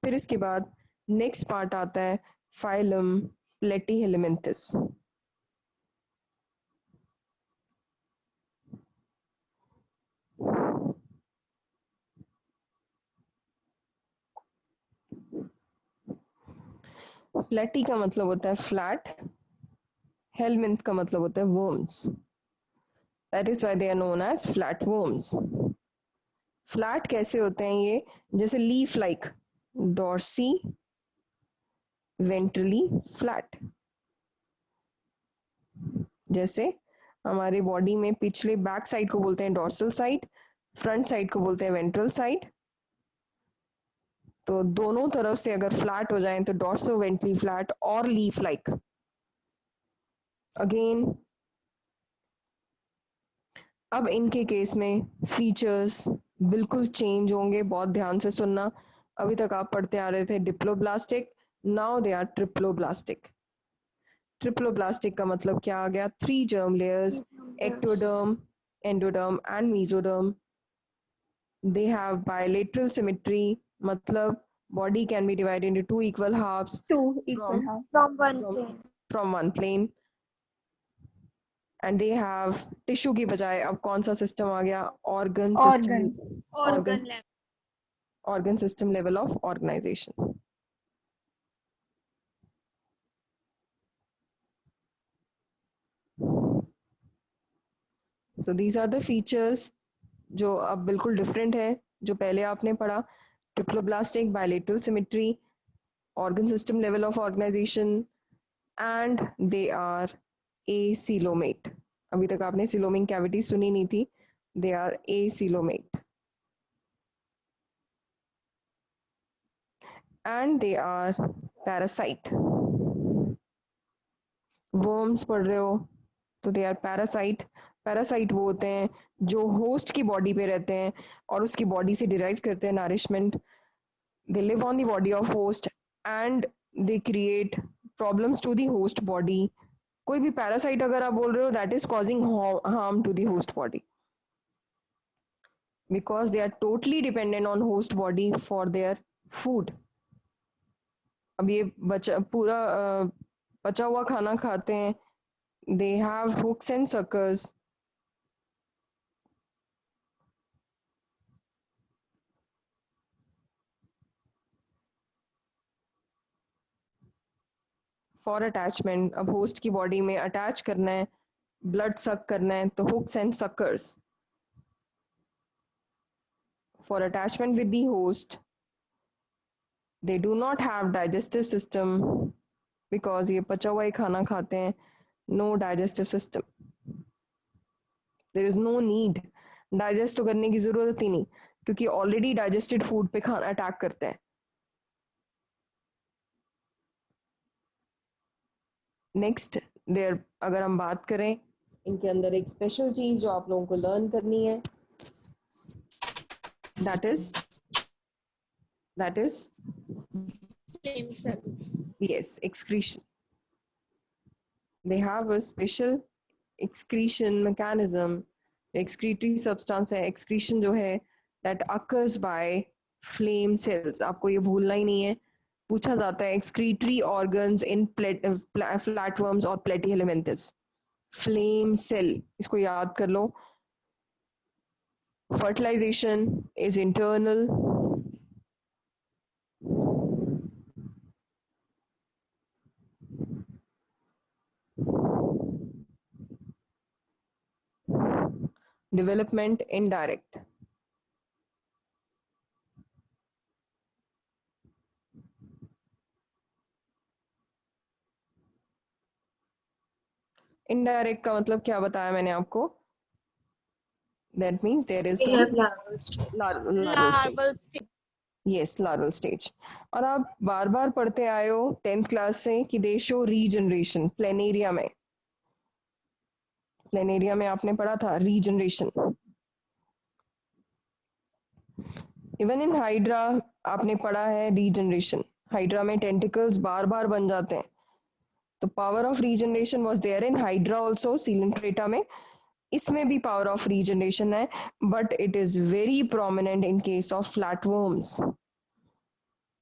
फिर इसके बाद नेक्स्ट पार्ट आता है फाइलम प्लेटीहेलमिन्थस। प्लेटी का मतलब होता है फ्लैट, हेलमिंथ का मतलब होता है worms, that is why they are known as flat worms. Flat कैसे होते हैं ये, जैसे leaf like, dorsiventrally flat. जैसे हमारे बॉडी में पिछले बैक साइड को बोलते हैं डॉर्सल साइड, फ्रंट साइड को बोलते हैं वेंट्रल साइड। तो दोनों तरफ से अगर फ्लैट हो जाएं तो डॉर्सो वेंट्रली फ्लैट और लीफ लाइक। अगेन अब इनके केस में फीचर्स बिल्कुल चेंज होंगे, बहुत ध्यान से सुनना। अभी तक आप पढ़ते आ रहे थे diploblastic, now they are triploblastic. Triploblastic का मतलब क्या आ गया, 3 germ layers, ectoderm, endoderm and mesoderm. They have bilateral symmetry, मतलब body can be divided into 2 equal halves Two equal from, half. From one from, plane. from one plane. And they have tissue की बजाय अब कौन सा system आ गया, organ system, Organ level. organ system level of organization. So these are the features जो अब बिल्कुल different है जो पहले आपने पढ़ा, triploblastic, bilateral symmetry, organ system level of organization, and they are acoelomate. अभी तक आपने सीलोमिंग कैविटी सुनी नहीं थी, they are acoelomate and they are parasite. worms पढ़ रहे हो तो दे आर पैरासाइट। पैरासाइट वो होते हैं जो होस्ट की बॉडी पे रहते हैं और उसकी बॉडी से डिराइव करते हैं nourishment. they live on the body of host and they create problems to the host body. कोई भी parasite अगर आप बोल रहे हो, that is causing harm to the host body because they are totally dependent on host body for their food. अब ये बचा पूरा बचा हुआ खाना खाते हैं, they have hooks and suckers. For attachment, अब होस्ट की बॉडी में अटैच करना है, ब्लड सक करना है, तो hooks and suckers. For attachment with the host, they do not have digestive system because ये पचा हुआ ही खाना खाते हैं. No digestive system, there is no need. Digest तो करने की जरूरत ही नहीं क्योंकि ऑलरेडी डाइजेस्टेड फूड पे खाना अटैक करते हैं. नेक्स्ट देयर, अगर हम बात करें इनके अंदर एक स्पेशल चीज जो आप लोगों को लर्न करनी है, that is Flame cells. yes, excretion. They have a special excretion mechanism. Excretory substance है, excretion जो है, that occurs by flame cells. आपको ये भूलना ही नहीं है, पूछा जाता है excretory organs in flatworms और platyhelminthes. Flame cell, इसको याद कर लो. Fertilization is internal. Development indirect. Indirect का मतलब क्या बताया मैंने आपको? That means there is We some have larval stage. larval stage. Larval stage. Yes, larval stage. और आप बार बार पढ़ते आए हो 10th क्लास से कि दे शो रीजनरेशन. प्लेनेरिया में आपने पढ़ा था रीजनरेशन. इवन इन हाइड्रा आपने पढ़ा है रीजनरेशन. हाइड्रा में टेंटिकल्स बार बार बन जाते हैं, तो power of regeneration was there in hydra also. Coelenterata में, इसमें भी पावर ऑफ रीजनरेशन है, but it is very prominent in case of flatworms.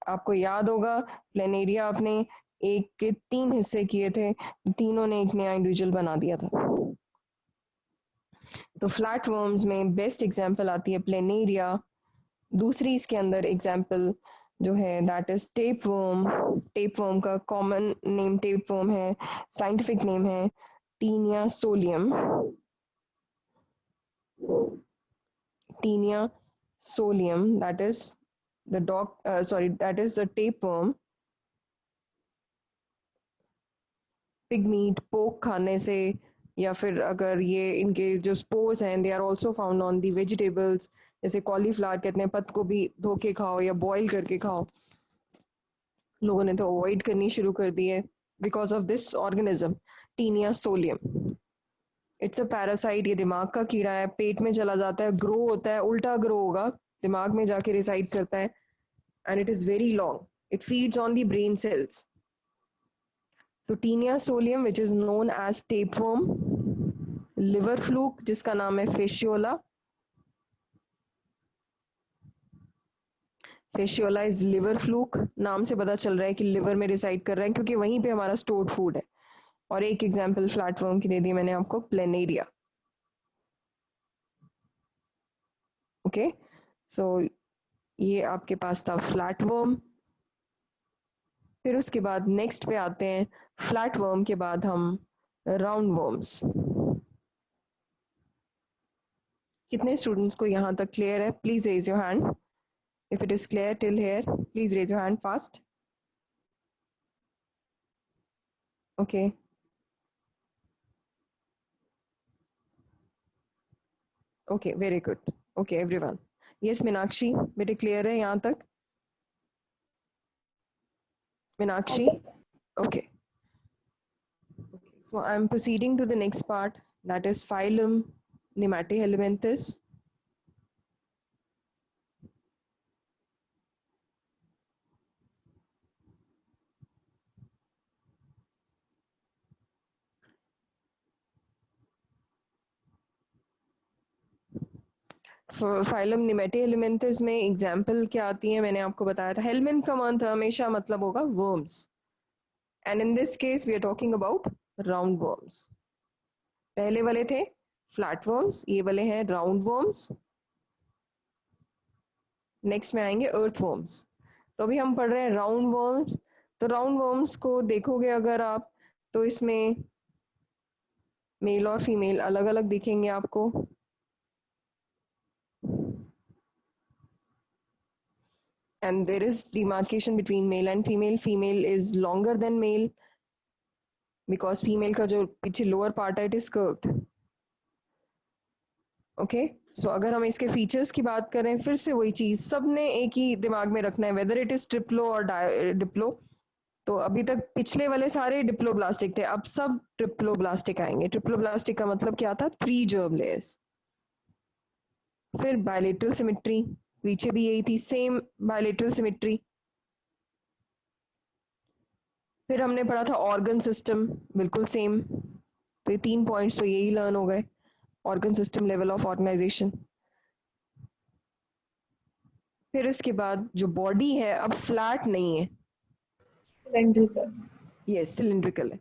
आपको याद होगा प्लेनेरिया आपने एक के 3 हिस्से किए थे, तीनों ने एक नया इंडिविजुअल बना दिया था. तो फ्लैटवर्म्स में बेस्ट एग्जांपल आती है प्लेनेरिया. दूसरी इसके अंदर एग्जांपल जो है दैट इज टेपवर्म. टेपवर्म का कॉमन नेम टेपवर्म है, साइंटिफिक नेम है Taenia solium. Taenia solium, that is the that is the tapeworm. Pig meat, pork खाने से, या फिर अगर ये इनके जो स्पोर्स हैं they are also found on the vegetables. जैसे कॉलीफ्लावर कहते हैं, पत्त को भी धो के खाओ या बॉईल करके खाओ. लोगों ने तो अवॉइड करनी शुरू कर दी है because of this organism Taenia solium. It's a parasite. ये दिमाग का कीड़ा है, पेट में चला जाता है, ग्रो होता है, उल्टा ग्रो होगा, दिमाग में जाके रिसाइड करता है, and it is very long. It feeds on the brain cells. तो Taenia solium which is known as tapeworm. Liver fluke जिसका नाम है Fasciola. Fasciola is liver fluke. नाम से पता चल रहा है कि लिवर में रिसाइड कर रहा है क्योंकि वहीं पे हमारा स्टोर्ड फूड है. और एक एग्जांपल फ्लैटवर्म की दे दी मैंने आपको, प्लेनेरिया. ओके, सो ये आपके पास था फ्लैटवर्म. फिर उसके बाद नेक्स्ट पे आते हैं. फ्लैटवर्म के बाद हम राउंड वर्म्स. कितने स्टूडेंट्स को यहाँ तक क्लियर है? Please raise your hand. If it is clear till here, please raise your hand fast. Okay, okay, very good. Okay everyone. Yes Meenakshi, बेटे क्लियर है यहाँ तक? Meenakshi? Okay. So I'm proceeding to the next part, that is phylum Nematohelminthes. Phylum Nemathelminthes में example क्या आती है, मैंने आपको बताया था। हेलमिंथ का मंथ हमेशा मतलब होगा worms, and in this case we are talking about round worms. पहले वाले थे फ्लैट वर्म्स, ये वाले हैं राउंड वर्म्स। नेक्स्ट में आएंगे अर्थ वर्म्स। तो अभी हम पढ़ रहे हैं राउंड वर्म्स। तो राउंड वर्म्स को देखोगे अगर आप, तो इसमें मेल और फीमेल अलग अलग दिखेंगे आपको। And there is demarcation between male and female. Female is longer than male because female का जो पीछे lower part है it is curved. Okay so अगर हम इसके फीचर्स की बात करें, फिर से वही चीज सबने एक ही दिमाग में रखना है, वेदर इट इज ट्रिप्लो और डिप्लो। तो अभी तक पिछले वाले सारे डिप्लोब्लास्टिक थे, अब सब ट्रिप्लोब्लास्टिक आएंगे। ट्रिप्लोब्लास्टिक का मतलब क्या था, 3 जर्म लेयर्स। फिर बायलेटरल सिमेट्री, पीछे भी यही थी, सेम बायलेटरल सिमेट्री। फिर हमने पढ़ा था ऑर्गन सिस्टम, बिल्कुल सेम। तो ये 3 पॉइंट्स तो यही लर्न हो गए, organ system, level of organization. फिर इसके बाद जो बॉडी है अब फ्लैट नहीं है, Cylindrical. यस सिलिंड्रिकल है।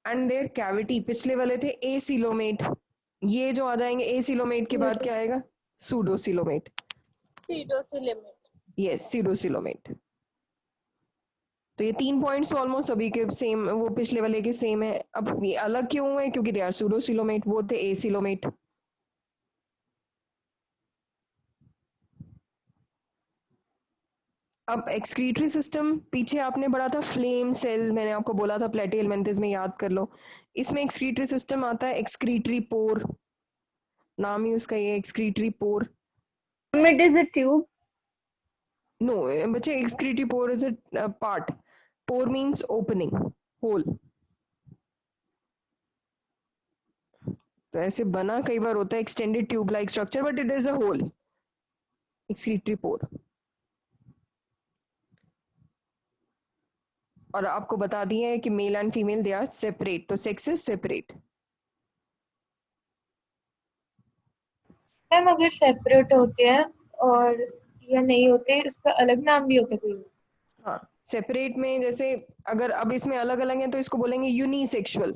एंड देयर कैविटी, पिछले वाले थे एसिलोमेट, ये जो आ जाएंगे एसिलोमेट के बाद क्या आएगा, सूडोसिलोमेट। Pseudocylimate. यस सीडोसिलोमेट। तो ये 3 पॉइंट्स ऑलमोस्ट सभी के सेम, वो पिछले वाले के सेम है। अब ये अलग क्यों हुए, क्योंकि दे आर सूडोसिलोमेट, वो थे एसिलोमेट। अब एक्सक्रीटरी सिस्टम, पीछे आपने पढ़ा था फ्लेम सेल, मैंने आपको बोला था प्लेटिहेलमिन्थेस में, याद कर लो। इसमें एक्सक्रीटरी सिस्टम आता है, एक्सक्रीटरी पोर, नाम ही उसका ये excretory pore. It is a tube. No बच्चे, excretory pore is a part, pore means opening, hole. तो ऐसे बना कई बार होता है extended tube like structure, but it is a hole, excretory pore. और आपको बता दिए कि male and female they are separate, तो सेक्स इज सेपरेट। मैम अगर सेपरेट होते हैं और या नहीं होते, इसका अलग नाम भी होता है कोई? हाँ सेपरेट में जैसे अगर अब इसमें अलग अलग हैं तो इसको बोलेंगे यूनिसेक्सुअल।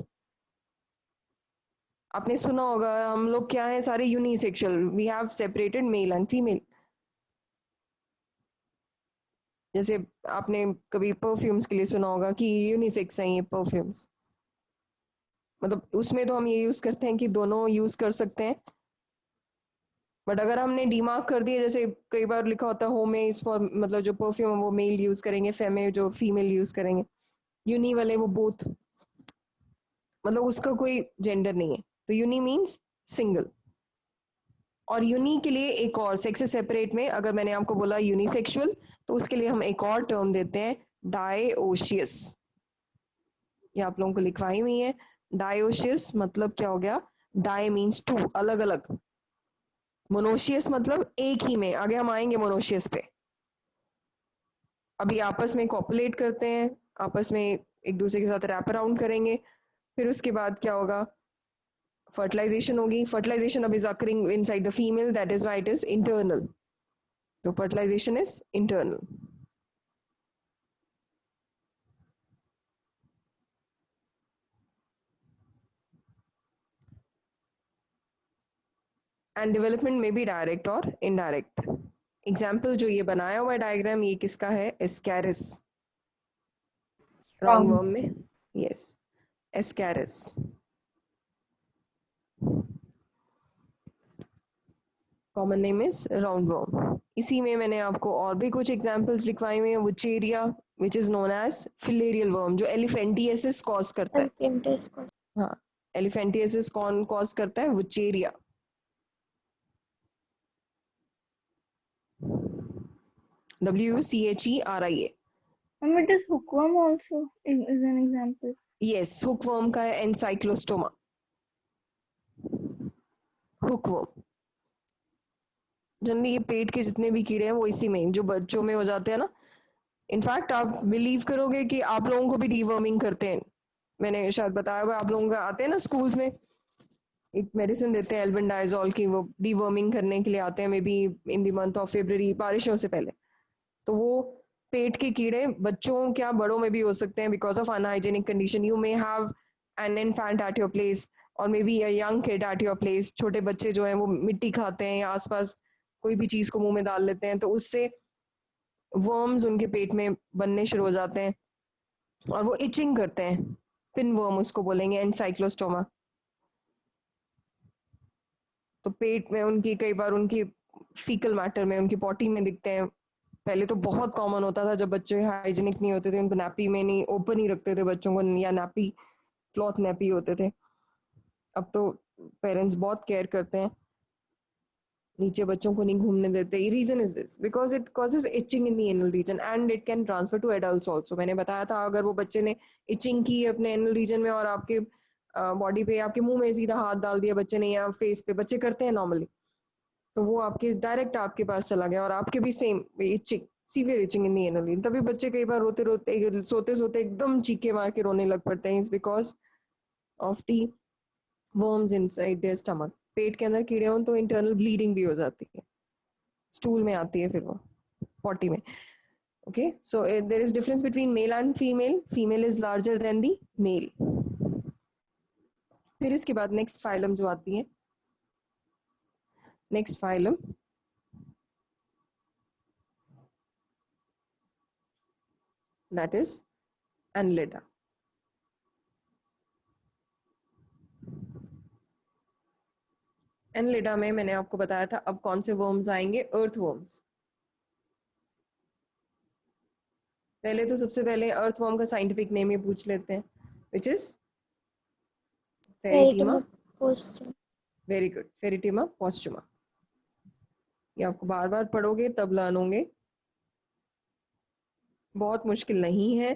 आपने सुना होगा हम लोग क्या है, सारे unisexual, we have separated male and female. जैसे आपने कभी परफ्यूम्स के लिए सुना होगा कि यूनिसेक्स हैं ये परफ्यूम्स, मतलब उसमें तो हम ये यूज करते हैं कि दोनों यूज कर सकते हैं। बट अगर हमने डीमार्क कर दिया, जैसे कई बार लिखा होता है होमे इज फॉर, मतलब जो परफ्यूम वो मेल यूज करेंगे, फेमे जो फीमेल यूज करेंगे, यूनी वाले वो बोथ, मतलब उसका कोई जेंडर नहीं है। तो यूनी मीन्स सिंगल। और यूनी के लिए एक और, सेक्स से सेपरेट में अगर मैंने आपको बोला यूनिसेक्सुअल, तो उसके लिए हम एक और टर्म देते हैं, डायोशियस। ये आप लोगों को लिखवाई हुई है, डायोशियस मतलब क्या हो गया, डाई मीन्स 2, अलग अलग। मोनोशियस मतलब एक ही में, आगे हम आएंगे मोनोशियस पे। अभी आपस में कॉपुलेट करते हैं, आपस में एक दूसरे के साथ रैप अराउंड करेंगे, फिर उसके बाद क्या होगा, फर्टिलाइजेशन होगी। फर्टिलाइजेशन अब is occurring inside the female, that is why it is internal. तो fertilisation is internal. And development में भी डायरेक्ट और इनडायरेक्ट। एग्जाम्पल जो ये बनाया हुआ डायग्राम, ये किसका है, एस्कैरिस, राउंड वर्म में, yes Ascaris. Common name is round worm. इसी में मैंने आपको और भी कुछ एग्जांपल्स लिखवाए हुए हैं, Wuchereria which is known as filarial worm, जो एलिफेंटियसिस कॉज करता है। हाँ एलिफेंटियसिस कौन कॉज करता है, Wuchereria. WUCHERIA। It is hookworm also is an example. Yes hookworm का है एनसाइक्लोस्टोमा, हुकवर्म। जनरली ये पेट के जितने भी कीड़े हैं वो इसी में, जो बच्चों में हो जाते हैं ना। इनफैक्ट आप बिलीव करोगे कि आप लोगों को भी डीवर्मिंग करते हैं, मैंने शायद बताया हुआ, आप लोगों का आते हैं ना स्कूल्स में, एक मेडिसिन देते हैं एल्बेंडाइजोल की, वो डीवर्मिंग करने के लिए आते हैं, may be in the month of February, बारिशों से पहले। तो वो पेट के कीड़े बच्चों क्या बड़ों में भी हो सकते हैं because of unhygienic condition. You may have an infant at your place और may be a young kid at your place. छोटे बच्चे जो हैं वो मिट्टी खाते हैं या आसपास कोई भी चीज को मुंह में डाल लेते हैं, तो उससे वर्म्स उनके पेट में बनने शुरू हो जाते हैं और वो इचिंग करते हैं। पिन वर्म उसको बोलेंगे, एनसाइक्लोस्टोमा। तो पेट में उनकी कई बार उनकी फीकल मैटर में, उनकी पॉटी में दिखते हैं। पहले तो बहुत कॉमन होता था जब बच्चे हाइजीनिक नहीं होते थे, उनको नैपी में नहीं, ओपन ही रखते थे बच्चों को, या नैपी क्लॉथ नैपी होते थे। अब तो पेरेंट्स बहुत केयर करते हैं, नीचे बच्चों को नहीं घूमने देते। Reason is this because it causes itching in the anal region and it can transfer to adults also. मैंने बताया था अगर वो बच्चे ने इचिंग की अपने एनल रीजन में और आपके बॉडी पे, आपके मुंह में सीधा हाथ डाल दिया बच्चे ने या फेस पे, बच्चे करते हैं नॉर्मली, तो वो आपके डायरेक्ट आपके पास चला गया और आपके भी same itching, severe itching in the anal region. तभी बच्चे कई बार रोते रोते, सोते सोते एकदम चीखे मार के रोने लग पड़ते हैं, is because of the worms inside their stomach. पेट के अंदर कीड़े हों तो इंटरनल ब्लीडिंग भी हो जाती है, स्टूल में आती है, फिर वो पॉटी में। Okay, so there is difference between male and female. Female is larger than the male. फिर इसके बाद नेक्स्ट फाइलम जो आती है, next phylum that is Annelida। Annelida में मैंने आपको बताया था अब कौन से वर्म्स आएंगे, अर्थ वर्म्स। पहले तो सबसे पहले अर्थवर्म का साइंटिफिक नेम ये पूछ लेते हैं, which is Pheretima. Very good, Pheretima posthuma. ये आपको बार बार पढ़ोगे तब लर्न होंगे, बहुत मुश्किल नहीं है।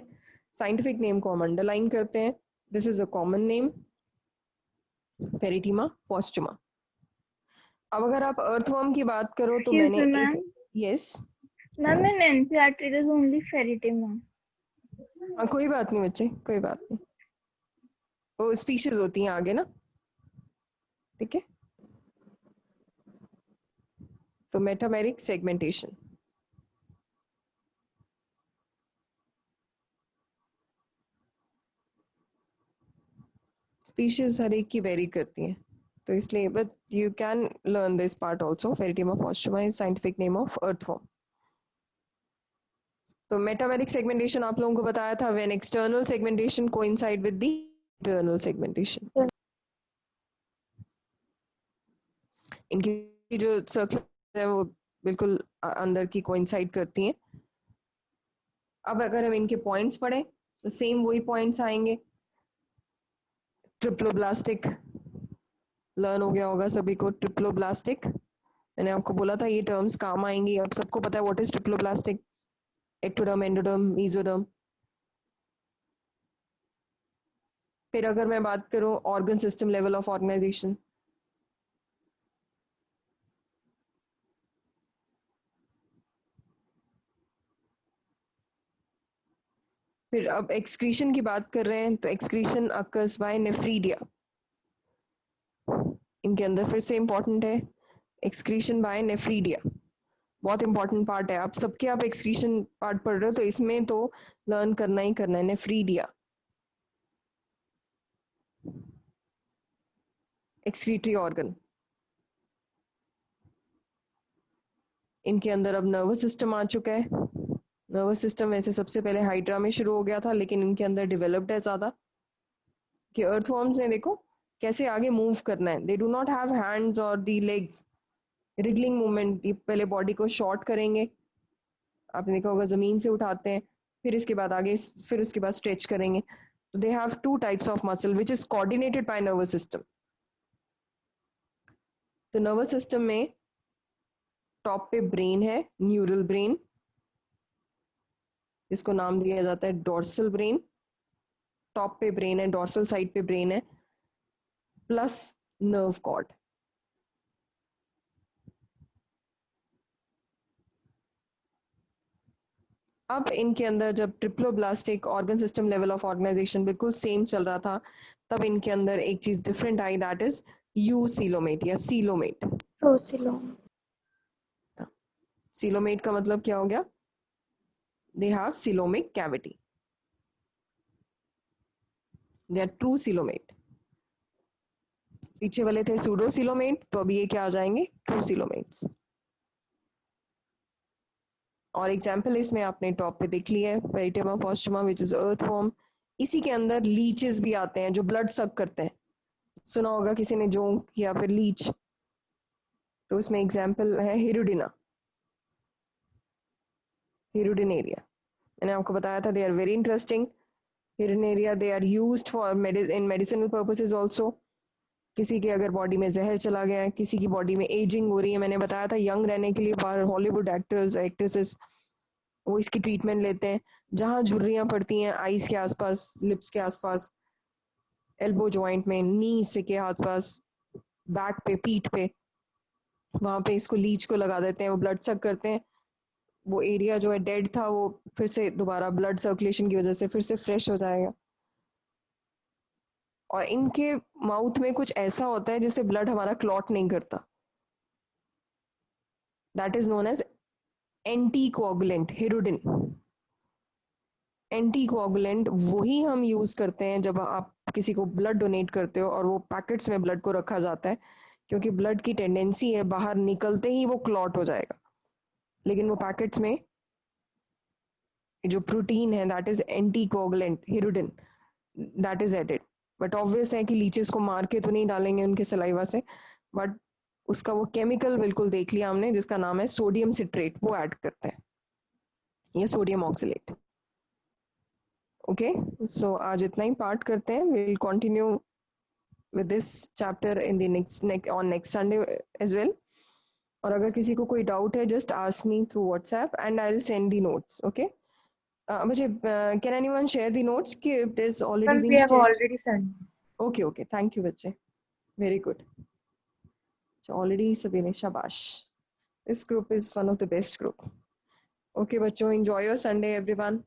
साइंटिफिक नेम को हम अंडरलाइन करते हैं। This is a common name, Pheretima posthuma. अब अगर आप अर्थवर्म की बात करो तो मैंने एक, yes ma'am in NCERT it is only Pheretima. कोई बात नहीं बच्चे, कोई बात नहीं, वो स्पीशीज होती हैं आगे ना, ठीक है। तो मेटामेरिक सेगमेंटेशन, स्पीशीज हर एक की वेरी करती हैं, तो इसलिए but you can learn this part also. Pheretima posthuma is scientific name of earthworm. तो मेटामेरिक सेगमेंटेशन आप लोगों को बताया था, when external segmentation coincide with the internal segmentation. इनकी जो सर्कल है वो बिल्कुल अंदर की कोइंसाइड करती हैं। अब अगर हम इनके पॉइंट्स पढ़ें तो सेम वही पॉइंट्स आएंगे। ट्रिप्लोब्लास्टिक लर्न हो गया होगा सभी को, ट्रिप्लोब्लास्टिक। मैंने आपको बोला था ये टर्म्स काम आएंगी, अब सबको पता है what is triploblastic, ectoderm, endoderm, mesoderm. फिर अगर मैं बात करूं organ system level of organization, फिर अब एक्सक्रीशन की बात कर रहे हैं तो एक्सक्रीशन अकर्स बाय नेफ्रीडिया। इनके अंदर फिर से इंपॉर्टेंट है एक्सक्रीशन बाय नेफ्रीडिया, बहुत इंपॉर्टेंट पार्ट है। आप सबके आप एक्सक्रीशन पार्ट पढ़ रहे हो तो इसमें तो लर्न करना ही करना है, नेफ्रीडिया एक्सक्रीटरी ऑर्गन। इनके अंदर अब नर्वस सिस्टम आ चुका है। नर्वस सिस्टम वैसे सबसे पहले हाइड्रा में शुरू हो गया था, लेकिन इनके अंदर डेवलप्ड है ज्यादा, कि अर्थवर्म्स ने देखो कैसे आगे मूव करना है। दे डू नॉट हैव हैंड्स और दी लेग्स, रिगलिंग मूवमेंट, पहले बॉडी को शॉर्ट करेंगे, आपने देखा होगा जमीन से उठाते हैं, फिर इसके बाद आगे, फिर उसके बाद स्ट्रेच करेंगे। तो they have two types of muscle which is coordinated by nervous system. तो नर्वस सिस्टम में टॉप पे ब्रेन है, न्यूरल ब्रेन, इसको नाम दिया जाता है डोर्सल ब्रेन। टॉप पे ब्रेन है, डोर्सल साइड पे ब्रेन है, प्लस नर्व कॉर्ड। अब इनके अंदर जब triploblastic organ system level of organization बिल्कुल सेम चल रहा था, तब इनके अंदर एक चीज डिफरेंट आई, दैट इज यूसिलोमेट या सीलोमेट। Procilome. सीलोमेट का मतलब क्या हो गया? They have coelomic cavity, they are true coelomate. पीछे वाले थे सूडो सीलोमेट, तो अभी ये क्या आ जाएंगे? True coelomates. और एग्जाम्पल इसमें आपने टॉप पे देख लिया है, पेरिटेमा पोस्टुमा विच इज अर्थवर्म। इसी के अंदर लीचेस भी आते हैं जो ब्लड सक करते हैं, सुना होगा किसी ने जोंक या फिर लीच। तो इसमें एग्जाम्पल है हिरुडिना, हिरुडिनेरिया। मैंने आपको बताया था they are very interesting. Hirudinaria they are used for in medicinal purposes also. किसी के अगर बॉडी में जहर चला गया है, किसी की बॉडी में एजिंग हो रही है, मैंने बताया था यंग रहने के लिए बाहर हॉलीवुड एक्टर्स एक्ट्रेसेस वो इसकी ट्रीटमेंट लेते हैं। जहां झुर्रियां पड़ती हैं आईज के आसपास, लिप्स के आसपास, एल्बो जॉइंट में, नी से के आसपास, बैक पे, पीठ पे, वहां पे इसको लीच को लगा देते हैं, वो ब्लड सक करते हैं। वो एरिया जो है डेड था वो फिर से दोबारा ब्लड सर्कुलेशन की वजह से फिर से फ्रेश हो जाएगा। और इनके माउथ में कुछ ऐसा होता है जिससे ब्लड हमारा क्लॉट नहीं करता, that is known as anticoagulant, hirudin. Anticoagulant वही हम यूज करते हैं जब आप किसी को ब्लड डोनेट करते हो और वो पैकेट्स में ब्लड को रखा जाता है, क्योंकि ब्लड की टेंडेंसी है बाहर निकलते ही वो क्लॉट हो जाएगा, लेकिन वो पैकेट्स में जो प्रोटीन है that is anticoagulant, hirudin, that is added. But obvious है कि लीचेस को मार के तो नहीं डालेंगे उनके सलाइवा से, बट उसका वो केमिकल बिल्कुल देख लिया हमने जिसका नाम है सोडियम सिट्रेट, वो ऐड करते हैं, ये सोडियम ऑक्सलेट। ओके, सो आज इतना ही पार्ट करते हैं, we will continue with this chapter in the next on next Sunday as well. और अगर किसी को कोई डाउट है just ask me through WhatsApp and I will send the notes. Okay, मुझे can anyone share the notes कि it is already Ma'am, been we have shared? already sent. Okay okay, thank you बच्चे, very good. Already सभी ने, शाबाश, this group is one of the best group. Okay बच्चों, enjoy your Sunday everyone.